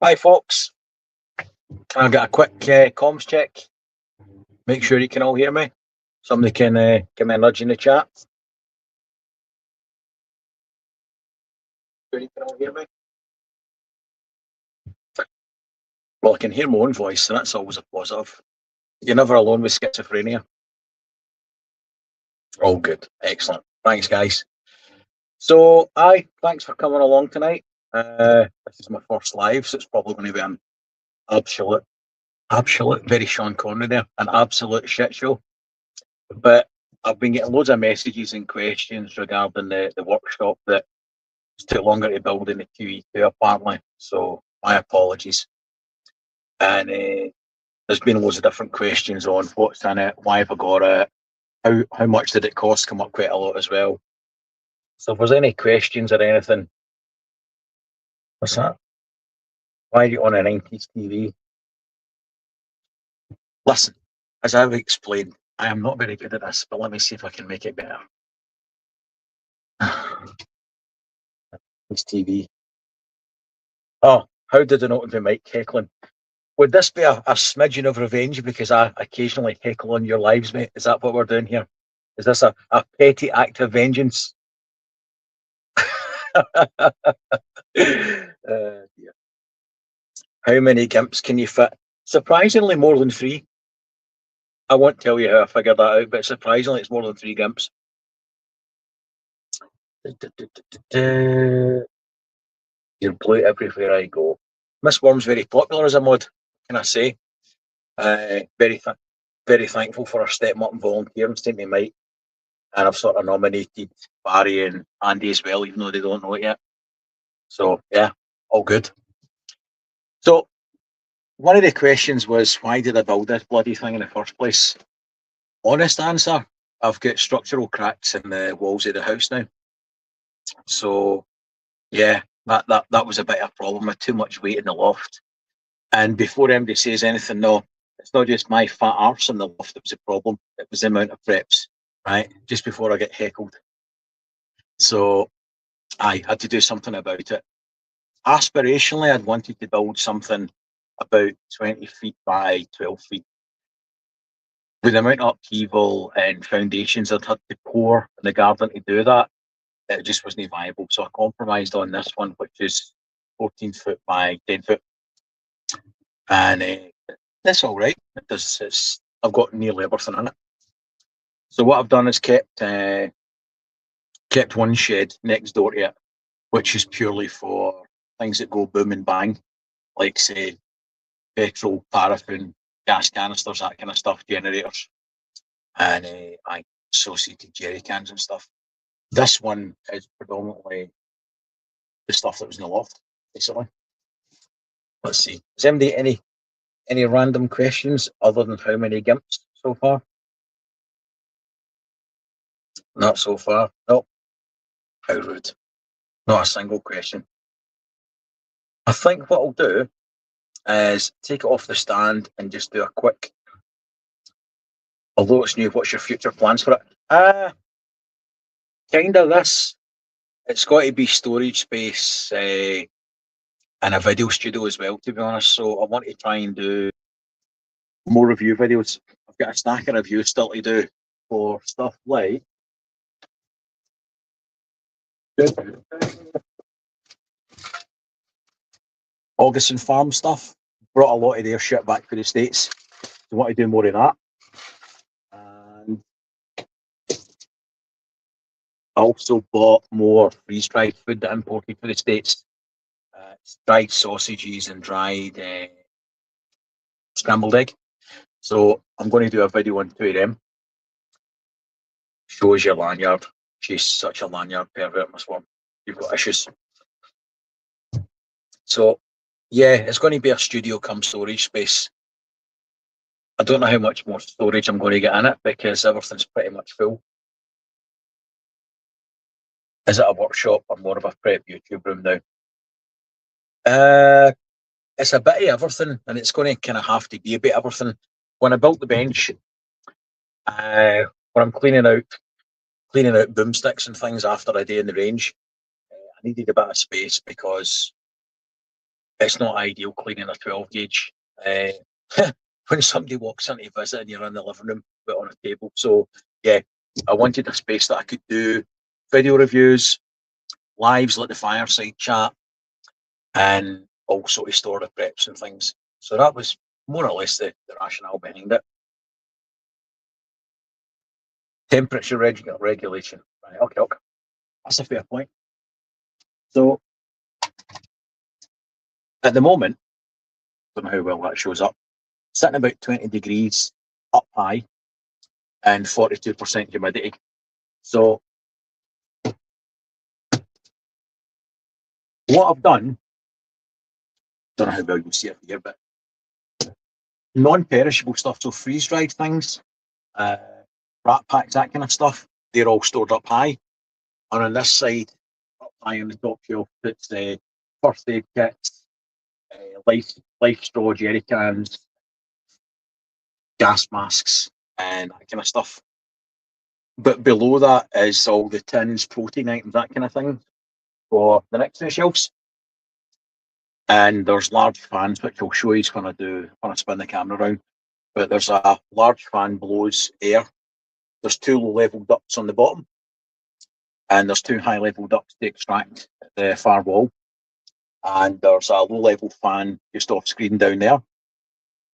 Hi, folks. Can I get a quick comms check? Make sure you can all hear me. Somebody can give me a nudge in the chat. Sure you can all hear me. Well, I can hear my own voice, so that's always a positive. You're never alone with schizophrenia. All good. Excellent. Thanks, guys. So, thanks for coming along tonight. This is my first live, so it's probably going to be an absolute, very Sean Connery there, an absolute shit show. But I've been getting loads of messages and questions regarding the workshop that it's took longer to build in the QE2 apparently. So my apologies. And there's been loads of different questions on what's in it, why have I got it, how much did it cost, come up quite a lot as well. So if there's any questions or anything, what's that? Why are you on a 90s TV? Listen, as I've explained, I am not very good at this, but let me see if I can make it better. This TV. Oh, how did I not be Mike heckling? Would this be a smidgen of revenge because I occasionally heckle on your lives, mate? Is that what we're doing here? Is this a petty act of vengeance? Yeah. How many gimps can you fit? Surprisingly, more than 3. I won't tell you how I figured that out, but surprisingly, it's more than 3 gimps. You're blue everywhere I go. Miss Worm's very popular as a mod, can I say? Very thankful for her stepping up and volunteering to me, Mike. And I've sort of nominated Barry and Andy as well, even though they don't know it yet. So, yeah, all good. So, one of the questions was, why did I build this bloody thing in the first place? Honest answer, I've got structural cracks in the walls of the house now. So, yeah, that was a bit of a problem with too much weight in the loft. And before anybody says anything, no, it's not just my fat arse in the loft that was a problem. It was the amount of preps, right? Just before I get heckled. So I had to do something about it. Aspirationally, I'd wanted to build something about 20 feet by 12 feet. With the amount of upheaval and foundations I'd had to pour in the garden to do that, it just wasn't viable. So I compromised on this one, which is 14 foot by 10 foot. And that's all right. I've got nearly everything in it. So what I've done is kept one shed next door to it, which is purely for things that go boom and bang, like say petrol, paraffin, gas canisters, that kind of stuff, generators, and associated jerry cans and stuff. This one is predominantly the stuff that was in the loft, basically. Let's see. Is anybody any random questions other than how many gimps so far? Not so far. Nope. How rude. Not a single question. I think what I'll do is take it off the stand and just do a quick, although it's new, what's your future plans for it? Kind of this. It's got to be storage space and a video studio as well, to be honest. So I want to try and do more review videos. I've got a stack of reviews still to do for stuff like Augustin Farm stuff. Brought a lot of their shit back to the States. I want to do more of that. And I also bought more freeze-dried food that I imported for the States. Dried sausages and dried scrambled egg. So I'm going to do a video on 2 of them. Shows your lanyard. She's such a lanyard pervert, Miss Worm. You've got issues. So, yeah, it's going to be a studio come storage space. I don't know how much more storage I'm going to get in it because everything's pretty much full. Is it a workshop or more of a prep YouTube room now? It's a bit of everything, and it's going to kind of have to be a bit of everything. When I built the bench, when I'm cleaning out boomsticks and things after a day in the range, I needed a bit of space because it's not ideal cleaning a 12 gauge when somebody walks in to visit and you're in the living room but on a table. So yeah, I wanted a space that I could do video reviews, lives like the fireside chat, and also to store the preps and things. So that was more or less the rationale behind it. Temperature regulation. Right, okay. That's a fair point. So at the moment, I don't know how well that shows up, sitting about 20 degrees up high and 42% humidity. So what I've done, don't know how well you see it here, but non-perishable stuff, so freeze-dried things, rat packs, that kind of stuff, they're all stored up high. And on this side, up high on the top shelf, it's first aid kits, life straw jerry cans, gas masks, and that kind of stuff. But below that is all the tins, protein items, that kind of thing, for the next two shelves. And there's large fans, which I'll show you when I spin the camera around. But there's a large fan blows air. There's two low-level ducts on the bottom, and there's two high-level ducts to extract the far wall. And there's a low-level fan just off screen down there.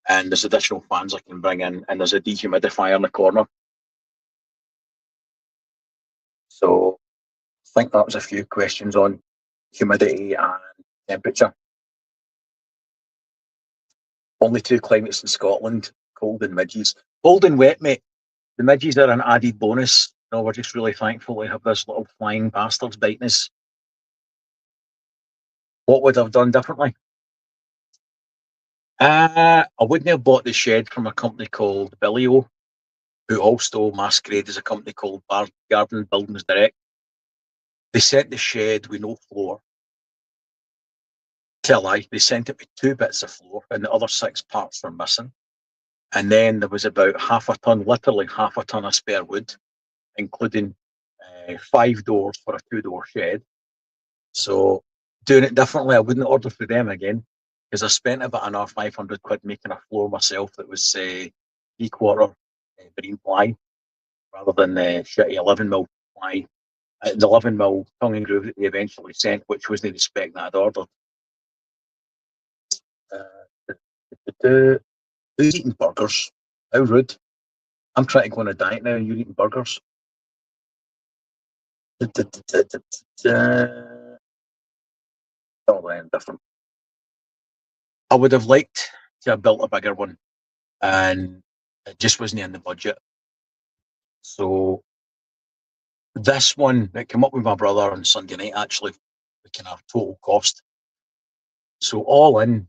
And there's additional fans I can bring in, and there's a dehumidifier in the corner. So I think that was a few questions on humidity and temperature. Only two climates in Scotland, cold and midges. Cold and wet, mate. The midges are an added bonus. No, we're just really thankful to have this little flying bastards biting us. What would I have done differently? I wouldn't have bought the shed from a company called Billio, who also masquerade as a company called Garden Buildings Direct. They sent the shed with no floor. Tell I, they sent it with 2 bits of floor and the other 6 parts were missing. And then there was about literally half a ton of spare wood, including 5 doors for a 2-door shed. So doing it differently, I wouldn't order for them again, because I spent about another 500 quid making a floor myself that was 3/4 green ply rather than shitty 11mm ply. The 11mm tongue and groove that they eventually sent, which wasn't the spec that I'd ordered. Who's eating burgers? How rude. I'm trying to go on a diet now and you're eating burgers. Totally different. I would have liked to have built a bigger one, and it just wasn't in the budget. So this one, it came up with my brother on Sunday night, actually, the kind of total cost. So all in,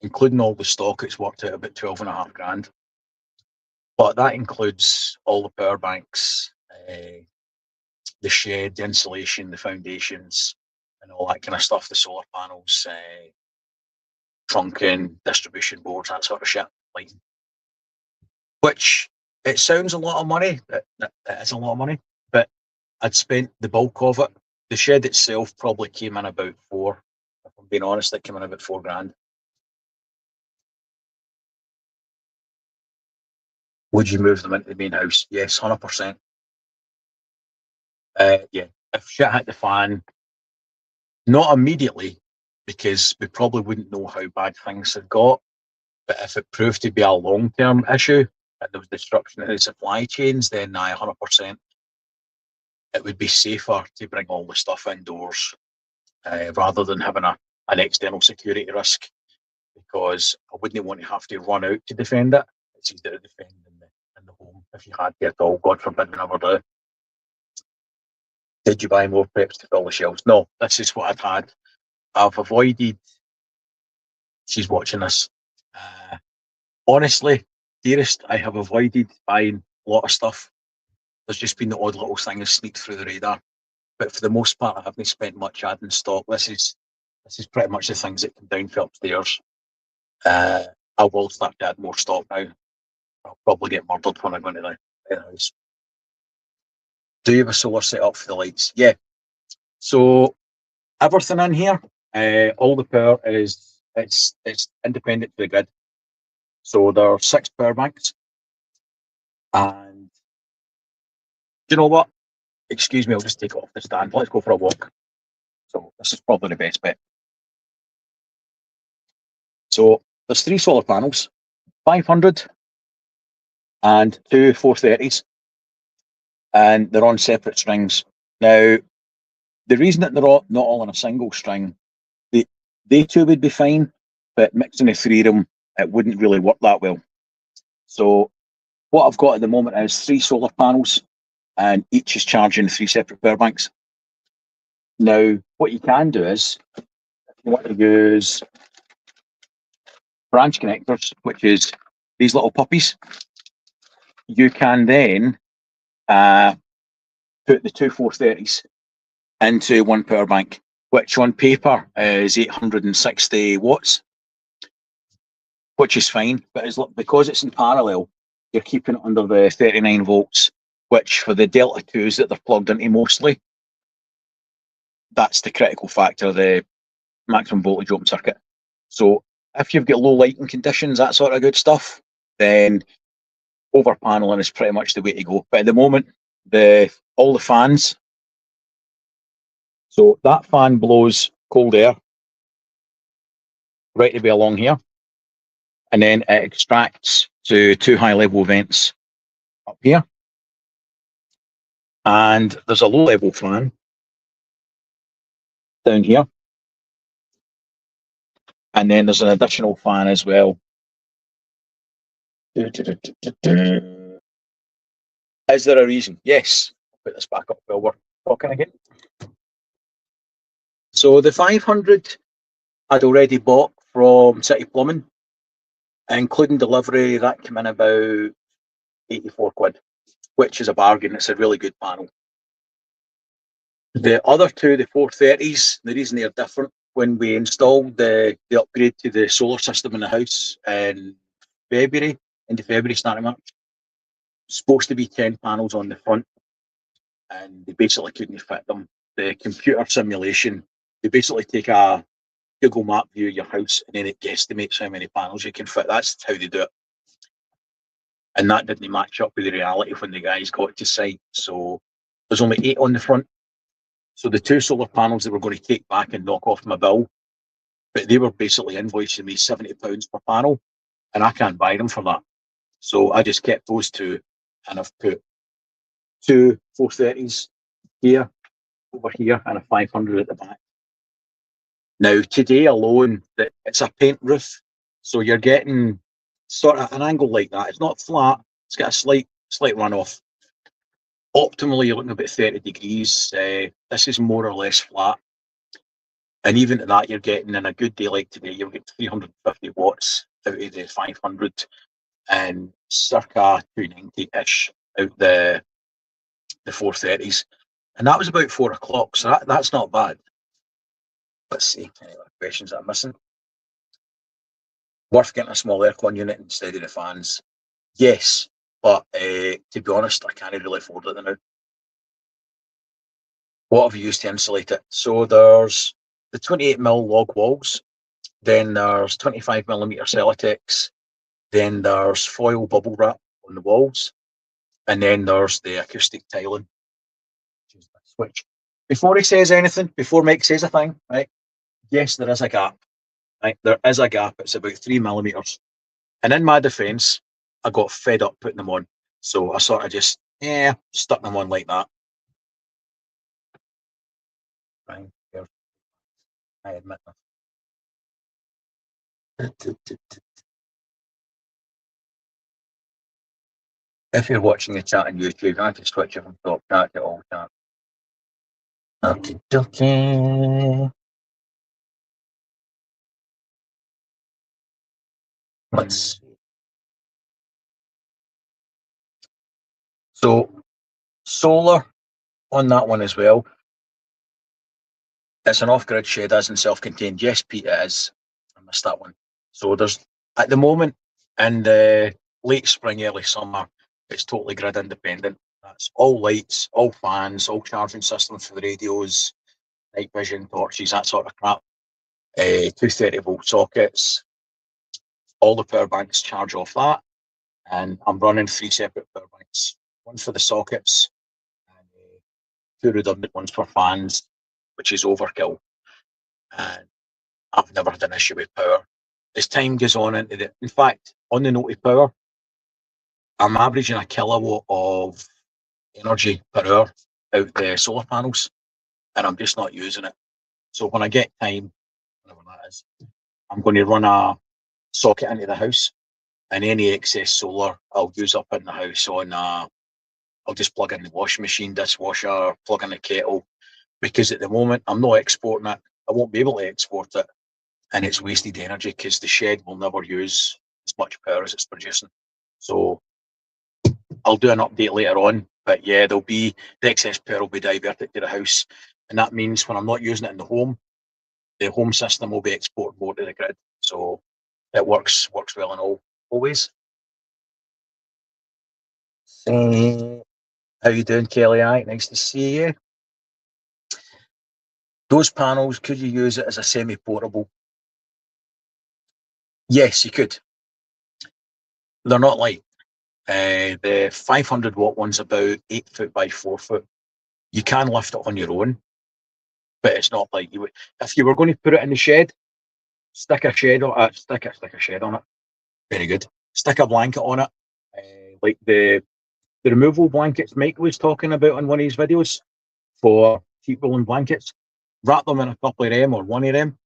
including all the stock, it's worked out about 12.5 grand. But that includes all the power banks, the shed, the insulation, the foundations, and all that kind of stuff, the solar panels, trunking, distribution boards, that sort of shit. Like, which it sounds a lot of money. It is a lot of money, but I'd spent the bulk of it. The shed itself probably came in about 4. If I'm being honest, it came in about 4 grand. Would you move them into the main house? Yes, 100%. Yeah, if shit hit the fan, not immediately, because we probably wouldn't know how bad things had got. But if it proved to be a long-term issue and there was destruction in the supply chains, then 100%. It would be safer to bring all the stuff indoors rather than having an external security risk, because I wouldn't want to have to run out to defend it. It's easier to defend in the home if you had to at all. God forbid, we never do. Did you buy more preps to fill the shelves? No, this is what I'd had. I've avoided. She's watching this. Honestly, dearest, I have avoided buying a lot of stuff. There's just been the odd little thing that sneaked through the radar. But for the most part, I haven't spent much adding stock. This is pretty much the things that come down for upstairs. I will start to add more stock now. I'll probably get murdered when I go into the house. Do you have a solar set up for the lights? Yeah. So everything in here All the power it's independent to the grid. So there are 6 power banks, and do you know what? Excuse me, I'll just take it off the stand. Let's go for a walk. So this is probably the best bet. So there's 3 solar panels, 500 and 2 430s, and they're on separate strings. Now, the reason that they're not all on a single string, they two would be fine, but mixing the 3 of them, it wouldn't really work that well. So what I've got at the moment is 3 solar panels, and each is charging 3 separate power banks. Now, what you can do is, if you want to use branch connectors, which is these little puppies, you can then put the 2 430s into one power bank, which on paper is 860 watts, which is fine, but because it's in parallel, you're keeping it under the 39 volts, which for the Delta 2s that they're plugged into mostly, that's the critical factor, the maximum voltage open circuit. So if you've got low lighting conditions, that sort of good stuff, then over paneling is pretty much the way to go. But at the moment, all the fans, so that fan blows cold air right the way along here, and then it extracts to 2 high level vents up here, and there's a low level fan down here, and then there's an additional fan as well. Is there a reason? Yes. I'll put this back up while we're talking again. So the 500 I'd already bought from City Plumbing, including delivery, that came in about 84 quid, which is a bargain. It's a really good panel. The other 2, the 430s, the reason they're different, when we installed the upgrade to the solar system in the house in February, into February, starting March, supposed to be 10 panels on the front, and they basically couldn't fit them. The computer simulation, they basically take a Google Map view of your house, and then it guesstimates how many panels you can fit. That's how they do it. And that didn't match up with the reality when the guys got to site. So there's only 8 on the front. So the 2 solar panels they were going to take back and knock off my bill, but they were basically invoicing me £70 per panel, and I can't buy them for that. So I just kept those 2, and I've put 2 430s here, over here, and a 500 at the back. Now today alone, it's a paint roof, so you're getting sort of an angle like that. It's not flat; it's got a slight runoff. Optimally, you're looking about 30 degrees. This is more or less flat, and even at that, you're getting, in a good day like today, you'll get 350 watts out of the 500, and circa 290-ish out the 430s, and that was about 4 o'clock. So that's not bad. Let's see, any other questions that I'm missing? Worth getting a small aircon unit instead of the fans? Yes, but to be honest, I can't really afford it now. What have you used to insulate it? So there's the 28mm log walls, then there's 25mm Celotex, then there's foil bubble wrap on the walls, and then there's the acoustic tiling. Switch. Before he says anything, before Mike says a thing, right? Yes, there is a gap. Right, there is a gap. It's about 3mm. And in my defence, I got fed up putting them on, so I sort of just stuck them on like that. Right, I admit that. If you're watching the chat on YouTube, I can switch it from top chat to all chat. Okay. Let's see. So solar on that one as well. It's an off-grid shed, as in self-contained. Yes, Pete, it is. I missed that one. So there's, at the moment, in the late spring, early summer, it's totally grid independent. That's all lights, all fans, all charging systems for the radios, night vision, torches, that sort of crap. 230-volt sockets. All the power banks charge off that, and I'm running 3 separate power banks. One for the sockets, and 2 redundant ones for fans, which is overkill. And I've never had an issue with power. As time goes on in fact, on the note of power, I'm averaging a kilowatt of energy per hour out the solar panels, and I'm just not using it. So when I get time, whatever that is, I'm going to run a socket into the house, and any excess solar I'll use up in the house on I'll just plug in the washing machine, dishwasher, plug in the kettle, because at the moment I'm not exporting it. I won't be able to export it, and it's wasted energy because the shed will never use as much power as it's producing. So I'll do an update later on, but yeah, the excess power will be diverted to the house, and that means when I'm not using it in the home system will be exported more to the grid. So it works well in all ways. So, how you doing, Kelly? Aye, nice to see you. Those panels, could you use it as a semi-portable? Yes, you could. They're not light. The 500 watt one's about 8 foot by 4 foot. You can lift it on your own, but it's not like you would. If you were going to put it in the shed, stick a shed on it. Stick a shed on it. Very good. Stick a blanket on it, like the removable blankets Mike was talking about on one of his videos for heat rolling blankets. Wrap them in a couple of them or one of them,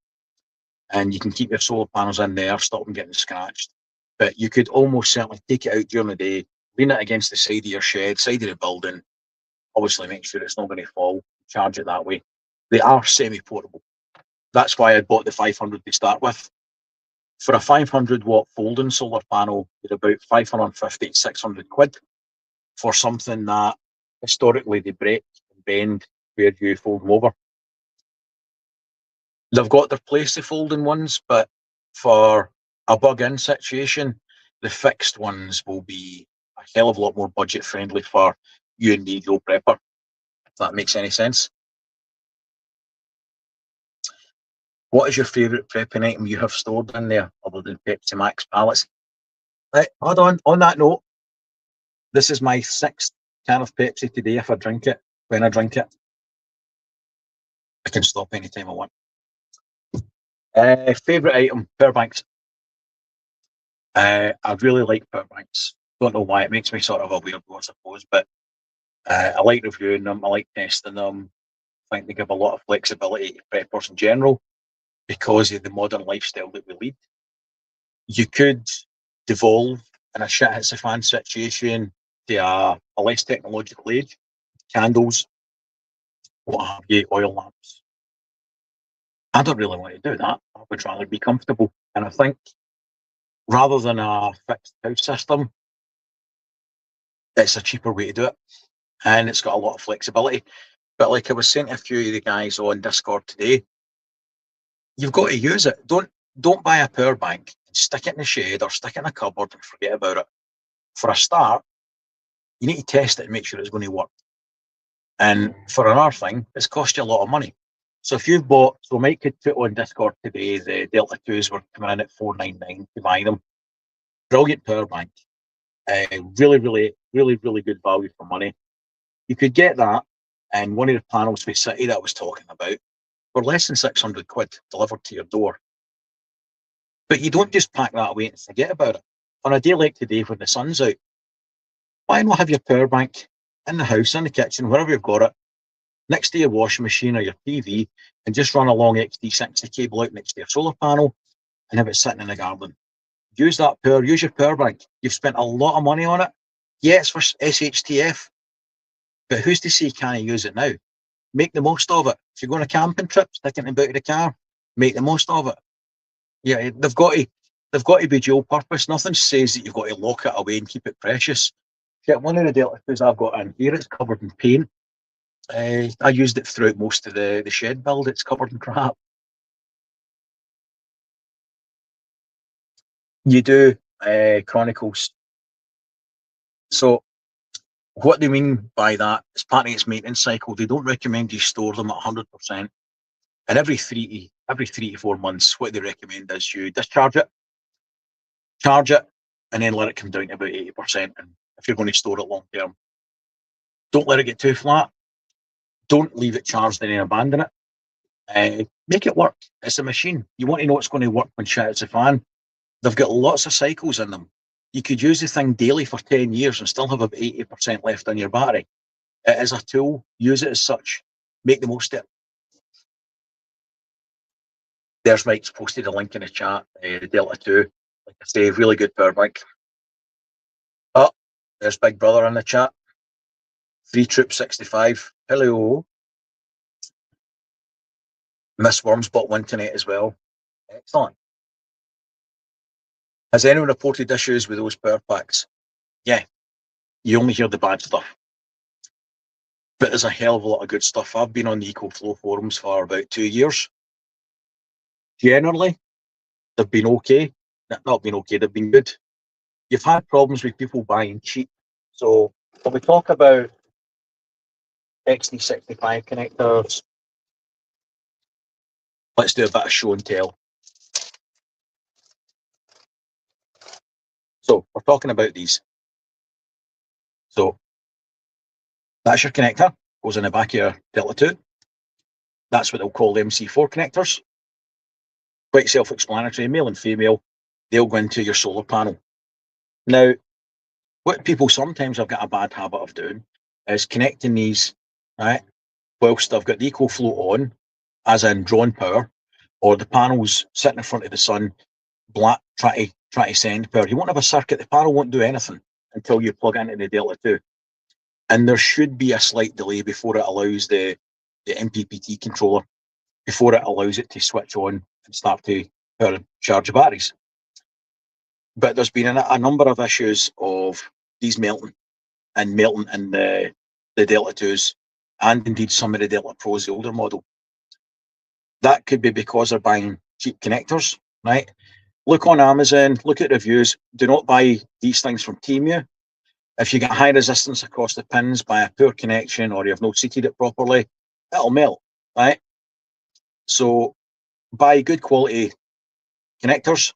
and you can keep your solar panels in there, stop them getting scratched. But you could almost certainly take it out during the day, lean it against the side of your shed, side of the building, obviously make sure it's not going to fall, charge it that way. They are semi-portable. That's why I bought the 500 to start with. For a 500 watt folding solar panel, it's about 550 to 600 quid for something that historically they break and bend where you fold them over. They've got their place, the folding ones, but for a bug-in situation, the fixed ones will be a hell of a lot more budget friendly for you and me, Joe Prepper, if that makes any sense. What is your favourite prepping item you have stored in there other than Pepsi Max pallets? Right, hold on. On that note, this is my 6th can of Pepsi today. If I drink it, when I drink it, I can stop anytime I want. Favourite item, power banks. I really like power banks. Don't know why, it makes me sort of a weirdo, I suppose, but I like reviewing them. I like testing them. I think they give a lot of flexibility to preppers in general because of the modern lifestyle that we lead. You could devolve in a shit hits the fan situation to a less technological age. Candles, what have you, oil lamps. I don't really want to do that. I would rather be comfortable. And I think rather than a fixed house system, it's a cheaper way to do it. And it's got a lot of flexibility. But like I was saying to a few of the guys on Discord today, you've got to use it. Don't buy a power bank and stick it in the shed or stick it in a cupboard and forget about it. For a start, you need to test it and make sure it's going to work. And for another thing, it's cost you a lot of money. So if you've bought, so Mike could put on Discord today, the Delta 2s were coming in at $499 to buy them. Brilliant power bank. Really, really, really, really good value for money. You could get that and one of the panels for City that I was talking about for less than 600 quid delivered to your door. But you don't just pack that away and forget about it. On a day like today when the sun's out, why not have your power bank in the house, in the kitchen, wherever you've got it, next to your washing machine or your TV, and just run a long XT60 cable out next to your solar panel and have it sitting in the garden. Use that power, use your power bank. You've spent a lot of money on it. Yeah, it's for SHTF, but who's to say you can't use it now? Make the most of it. If you're going on a camping trip, stick it in the boot of the car, make the most of it. Yeah, they've got to be dual purpose. Nothing says that you've got to lock it away and keep it precious. Yeah, one of the Delta 2s I've got in here, it's covered in paint. I used it throughout most of the shed build. It's covered in crap. You do Chronicles. So what they mean by that, as part of its maintenance cycle, they don't recommend you store them at 100%. And every 3 every 3 to 4 months, what they recommend is you discharge it, charge it, and then let it come down to about 80%. And if you're going to store it long term, don't let it get too flat. Don't leave it charged and then abandon it. Make it work. It's a machine. You want to know it's going to work when shit hits the fan. They've got lots of cycles in them. You could use the thing daily for 10 years and still have about 80% left on your battery. It is a tool. Use it as such. Make the most of it. There's Mike's posted a link in the chat. The Delta 2. Like I say, really good power bank. Oh, there's Big Brother in the chat. 3 Troop 65. Hello. Miss Worms bought one tonight as well. Excellent. Has anyone reported issues with those power packs? Yeah. You only hear the bad stuff. But there's a hell of a lot of good stuff. I've been on the EcoFlow forums for about 2 years. Generally, they've been okay. Not been okay, they've been good. You've had problems with people buying cheap. So when we talk about XT65 connectors, let's do a bit of show and tell. So we're talking about these. So that's your connector, goes in the back of your Delta 2. That's what they'll call the MC4 connectors. Quite self-explanatory, male and female. They'll go into your solar panel. Now, what people sometimes have got a bad habit of doing is connecting these, right, whilst they've got the EcoFlow on, as in drawn power, or the panel's sitting in front of the sun, black, try to send power. You won't have a circuit. The panel won't do anything until you plug into the Delta 2. And there should be a slight delay before it allows the MPPT controller, before it allows it to switch on and start to charge the batteries. But there's been a number of issues of these melting in the Delta 2s, and indeed some of the Delta Pros, the older model. That could be because they're buying cheap connectors, right? Look on Amazon, look at reviews. Do not buy these things from Temu. If you get high resistance across the pins by a poor connection, or you have not seated it properly, it'll melt, right? So buy good quality connectors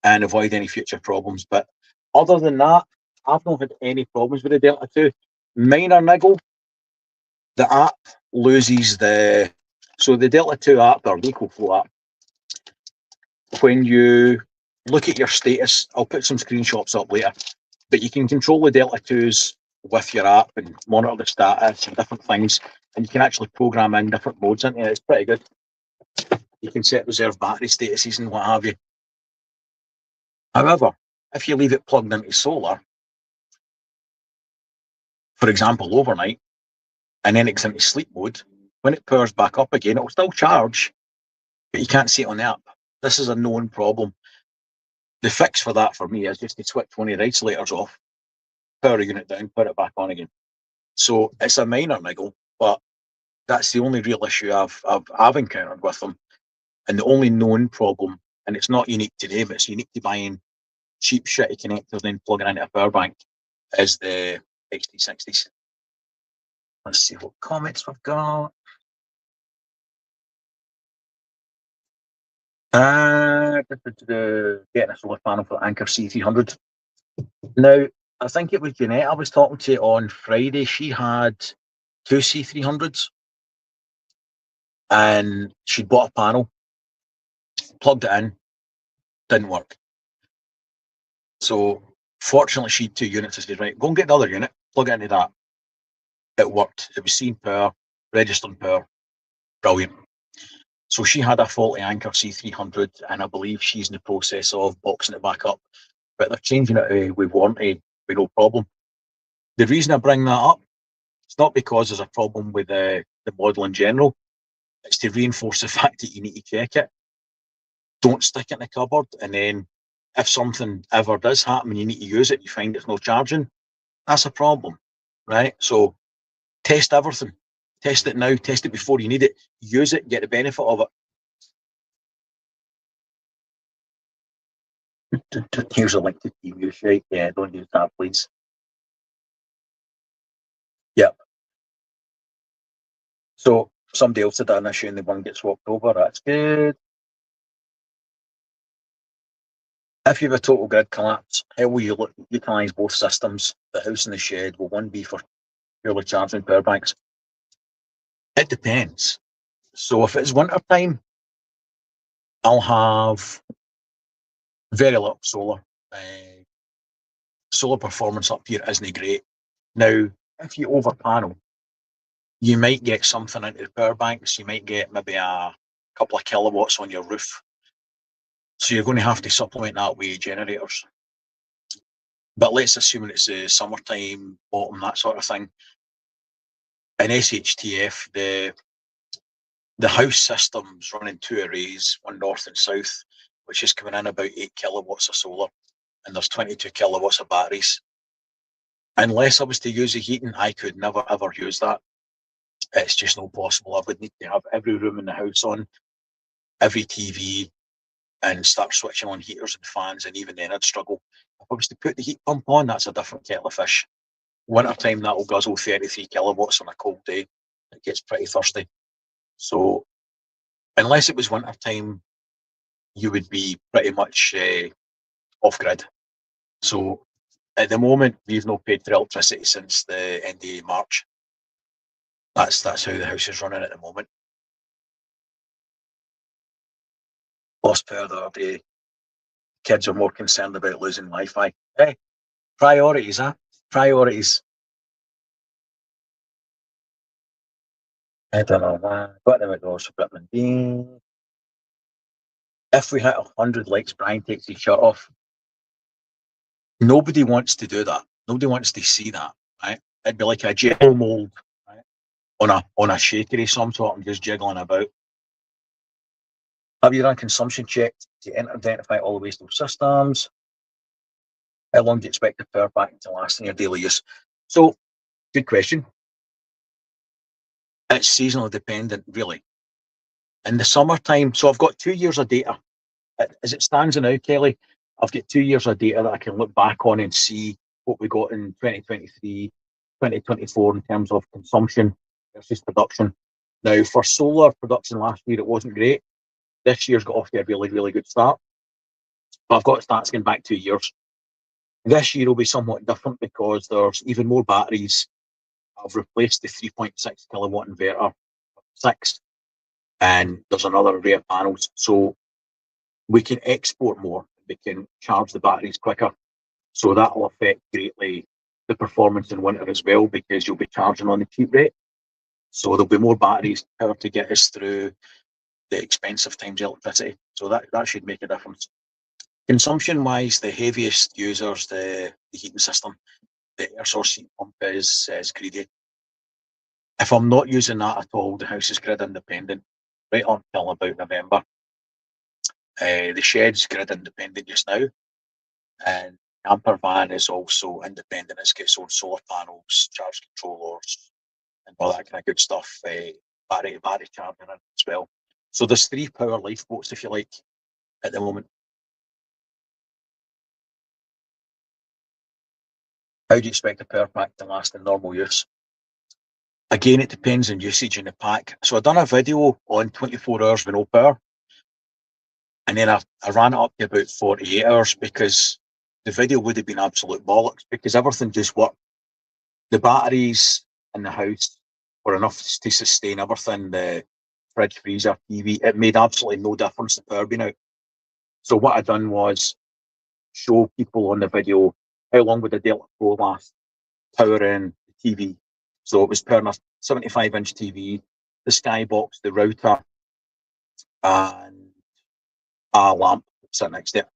and avoid any future problems. But other than that, I've not had any problems with the Delta 2. Minor niggle, the app loses so the Delta 2 app, or the EcoFlow app, when you look at your status, I'll put some screenshots up later, but you can control the Delta 2s with your app and monitor the status and different things, and you can actually program in different modes into it. It's pretty good. You can set reserve battery statuses and what have you. However, if you leave it plugged into solar, for example, overnight, and then it's into sleep mode, when it powers back up again, it'll still charge, but you can't see it on the app. This is a known problem. The fix for that for me is just to switch one of the isolators off, power the unit down, put it back on again. So it's a minor niggle, but that's the only real issue I've encountered with them. And the only known problem, and it's not unique to them, it's unique to buying cheap shitty connectors then plugging into a power bank, is the XT60s. Let's see what comments we've got. Getting a solar panel for the Anker C300. Now, I think it was Jeanette I was talking to on Friday. She had 2 C300s and she'd bought a panel, plugged it in, didn't work. So fortunately she had 2 units. I said, right, go and get the other unit, plug it into that. It worked. It was seeing power, registering power, brilliant. So she had a faulty Anker C300 and I believe she's in the process of boxing it back up. But they're changing it with warranty with no problem. The reason I bring that up, it's not because there's a problem with the model in general. It's to reinforce the fact that you need to check it. Don't stick it in the cupboard, and then if something ever does happen and you need to use it, you find it's not charging. That's a problem, right? So test everything. Test it now. Test it before you need it. Use it. Get the benefit of it. Here's a link to TV shite. Yeah, don't use that, please. Yep. So Somebody else had an issue and the one gets swapped over. That's good. If you have a total grid collapse, how will you utilise both systems, the house and the shed? Will one be for purely charging power banks? It depends. So if it's winter time, I'll have very little solar. Solar performance up here isn't great. Now, if you over panel, you might get something into the power banks. You might get maybe a couple of kilowatts on your roof. So you're going to have to supplement that with generators. But let's assume it's the summertime, autumn, that sort of thing. In SHTF, the house system's running 2 arrays, one north and south, which is coming in about 8 kilowatts of solar, and there's 22 kilowatts of batteries. Unless I was to use the heating, I could never ever use that. It's just not possible. I would need to have every room in the house on, every TV, and start switching on heaters and fans, and even then I'd struggle. If I was to put the heat pump on, that's a different kettle of fish. Wintertime, that'll guzzle 33 kilowatts on a cold day. It gets pretty thirsty. So unless it was wintertime, you would be pretty much off-grid. So at the moment, we've not paid for electricity since the end of March. That's how the house is running at the moment. Lost power the other day. Kids are more concerned about losing Wi-Fi. Hey, priorities, huh? Priorities. I don't know, man. Got them at those for Britain Bean. If we hit 100 likes, Brian takes his shirt off. Nobody wants to do that. Nobody wants to see that, right? It'd be like a gel mold, right? On a shaker of some sort and just jiggling about. Have you done consumption checks to identify all the wasteful systems? How long do you expect the power bank to last in your daily use? So, good question. It's seasonally dependent, really. In the summertime, so I've got 2 years of data. As it stands now, Kelly, I've got 2 years of data that I can look back on and see what we got in 2023, 2024 in terms of consumption versus production. Now, for solar production last year, it wasn't great. This year's got off to a really, really good start. But I've got stats going back 2 years. This year will be somewhat different because there's even more batteries. I've replaced the 3.6 kilowatt inverter 6, and there's another array of panels. So we can export more. We can charge the batteries quicker. So that will affect greatly the performance in winter as well, because you'll be charging on the cheap rate. So there'll be more batteries power to get us through the expensive times electricity. So that should make a difference. Consumption wise, the heaviest users, the heating system, the air source heat pump is greedy. If I'm not using that at all, the house is grid independent right until about November. The shed's grid independent just now, and camper van is also independent. It's got its own solar panels, charge controllers, and all that kind of good stuff. Battery charging in as well. So there's 3 power lifeboats, if you like, at the moment. How do you expect the power pack to last in normal use? Again, it depends on usage in the pack. So I've done a video on 24 hours with no power, and then I ran it up to about 48 hours because the video would have been absolute bollocks because everything just worked. The batteries in the house were enough to sustain everything, the fridge, freezer, TV. It made absolutely no difference the power being out. So what I done was show people on the video how long would the Delta Pro last powering the TV. So it was powering a 75-inch TV, the Skybox, the router, and a lamp sitting next to it.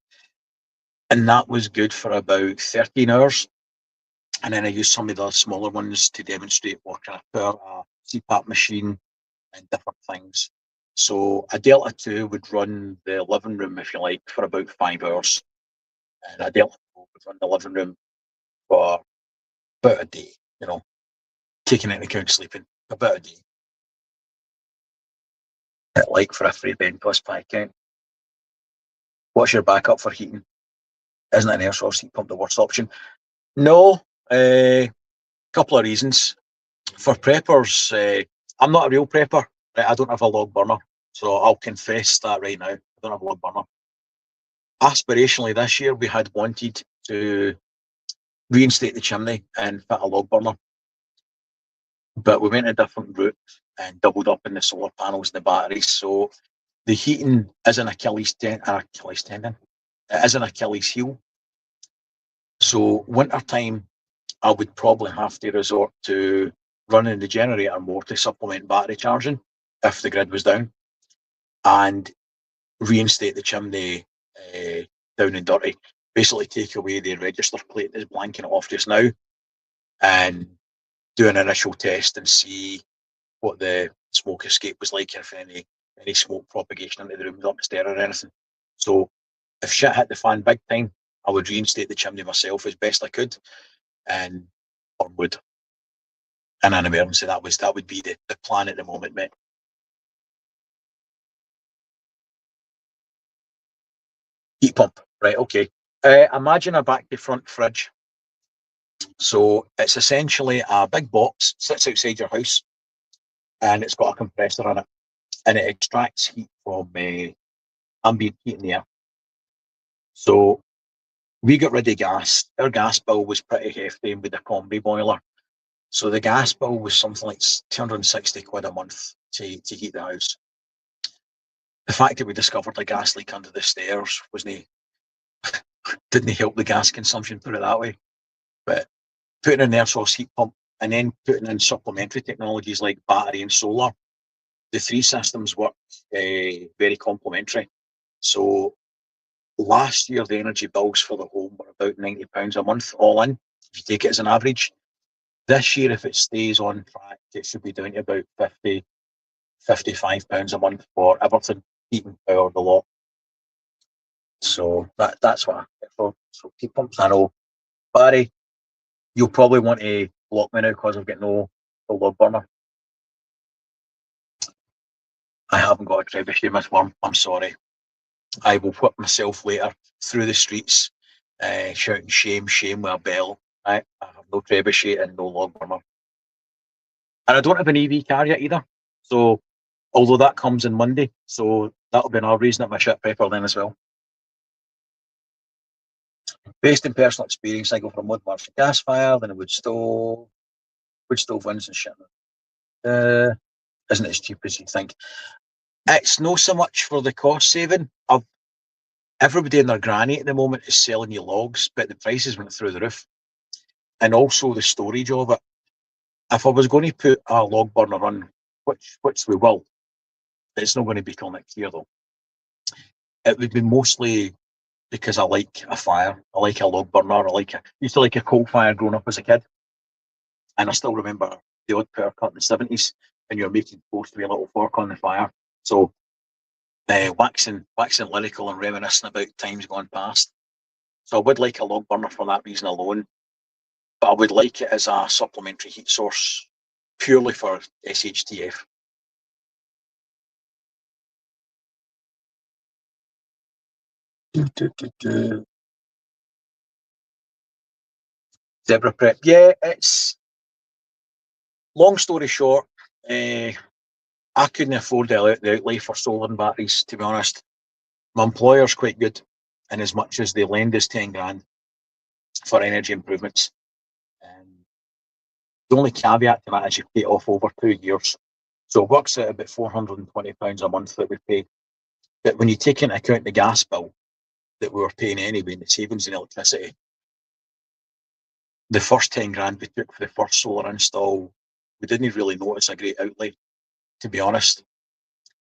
And that was good for about 13 hours. And then I used some of the smaller ones to demonstrate what kind of power a CPAP machine and different things. So a Delta 2 would run the living room, if you like, for about 5 hours. And a Delta 4 would run the living room for about a day, taking into account sleeping, about a day. Like for a free Ben plus pie account. What's your backup for heating? Isn't an air source heat pump the worst option? No, couple of reasons. For preppers, I'm not a real prepper. Right, I don't have a log burner, so I'll confess that right now. I don't have a log burner. Aspirationally, this year we had wanted to reinstate the chimney and fit a log burner, but we went a different route and doubled up in the solar panels and the batteries. So the heating is an Achilles tendon. It is an Achilles heel. So winter time, I would probably have to resort to running the generator more to supplement battery charging if the grid was down, and reinstate the chimney down and dirty. Basically, take away the register plate that's blanking it off just now, and do an initial test and see what the smoke escape was like, if any smoke propagation into the rooms upstairs or anything. So if shit hit the fan big time, I would reinstate the chimney myself as best I could, and burn wood in an emergency. That would be the plan at the moment, mate. Heat pump, right? Okay. Imagine a back to front fridge. So it's essentially a big box, sits outside your house, and it's got a compressor in it, and it extracts heat from ambient heat in the air. So we got rid of gas. Our gas bill was pretty hefty with the combi boiler. So the gas bill was something like 260 quid a month to heat the house. The fact that we discovered a gas leak under the stairs didn't help the gas consumption, put it that way. But putting in an air source heat pump and then putting in supplementary technologies like battery and solar, the three systems work very complementary. So last year, the energy bills for the home were about £90 a month, all in, if you take it as an average. This year, if it stays on track, it should be down to about £55 a month for everything, heating, power, the lot. So that's what I get for. So heat pumps, I know. Barry, you'll probably want to block me now because I've got no log burner. I haven't got a trebuchet, Miss Worm. I'm sorry. I will whip myself later through the streets, shouting shame, shame with a bell. I have no trebuchet and no log burner. And I don't have an EV car yet either. So, although that comes on Monday, so that'll be another reason that my shit prepper then as well. Based in personal experience, I go from wood marsh gas fire, then a wood stove. Wood stove wins and shit. Isn't it as cheap as you think? It's not so much for the cost saving. Everybody and their granny at the moment is selling you logs, but the prices went through the roof. And also the storage of it. If I was going to put a log burner on, which we will, it's not going to be till next year though. It would be mostly because I like a fire. I like a log burner. Used to like a coal fire growing up as a kid. And I still remember the odd power cut in the 70s, and you're making toast with a little fork on the fire. So waxing lyrical and reminiscing about times gone past. So I would like a log burner for that reason alone, but I would like it as a supplementary heat source purely for SHTF. Zebra prep. Yeah, it's long story short, I couldn't afford the outlay for solar and batteries, to be honest. My employer's quite good, in as much as they lend us 10 grand for energy improvements. The only caveat to that is you pay it off over 2 years. So it works out about £420 a month that we pay. But when you take into account the gas bill that we were paying anyway, and the savings in electricity, the first 10 grand we took for the first solar install, we didn't really notice a great outlay, to be honest.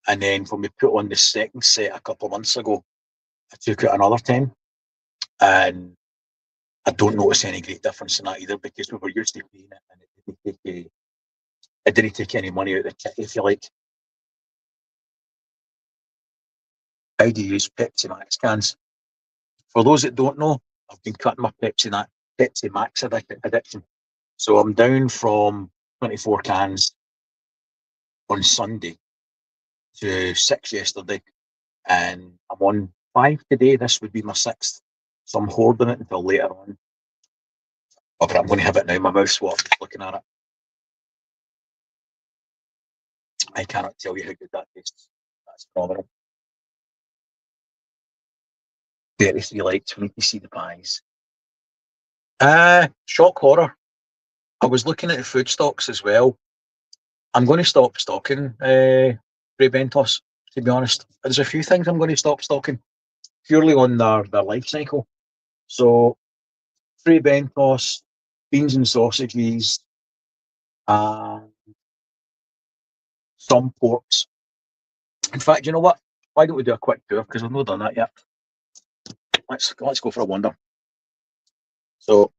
And then when we put on the second set a couple of months ago, I took out another 10, and I don't notice any great difference in that either, because we were used to paying it, and it didn't take any money out of the kit, if you like. How do you use Pepsi Max cans? For those that don't know, I've been cutting my Pepsi Max addiction. So I'm down from 24 cans on Sunday to 6 yesterday, and I'm on 5 today. This would be my 6th. So I'm hoarding it until later on. Oh, but I'm going to have it now. My mouth's watering looking at it. I cannot tell you how good that tastes. That's phenomenal. 33 likes. We need to see the pies. Shock horror. I was looking at the food stocks as well. I'm going to stop stocking Fray Bentos, to be honest. There's a few things I'm going to stop stocking purely on their life cycle. So, Fray Bentos, beans and sausages, and some ports. In fact, you know what? Why don't we do a quick tour? Because I've not done that yet. Let's go for a wander. So,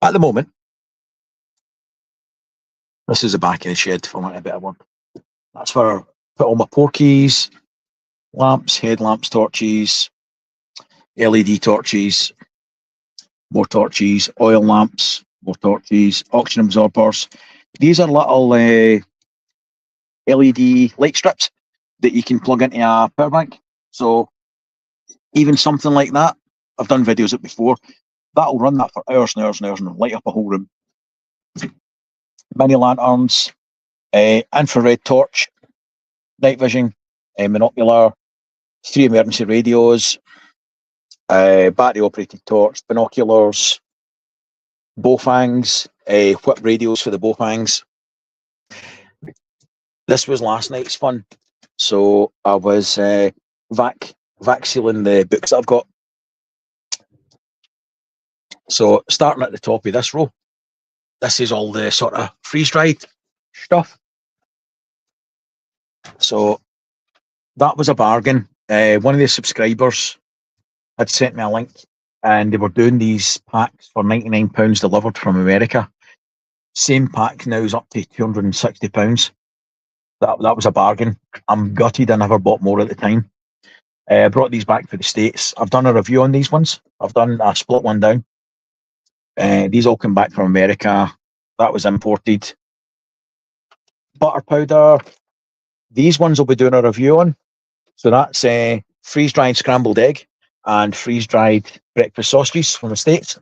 at the moment, this is the back of the shed for want of a better one. That's where I put all my porkies, lamps, headlamps, torches, LED torches, more torches, oil lamps, more torches, oxygen absorbers. These are little LED light strips that you can plug into a power bank. So even something like that, I've done videos of it before, that'll run that for hours and hours and hours and light up a whole room. Mini lanterns, infrared torch, night vision, monocular, 3 emergency radios, battery operated torch, binoculars, bowfangs, whip radios for the bowfangs. This was last night's fun. So I was vac sealing the books that I've got. So starting at the top of this row, this is all the sort of freeze-dried stuff. So that was a bargain. One of the subscribers had sent me a link and they were doing these packs for £99 delivered from America. Same pack now is up to £260. That was a bargain. I'm gutted I never bought more at the time. I brought these back for the States. I've done a review on these ones. I split one down. These all come back from America. That was imported. Butter powder. These ones will be doing a review on. So that's freeze-dried scrambled egg and freeze-dried breakfast sausages from the States.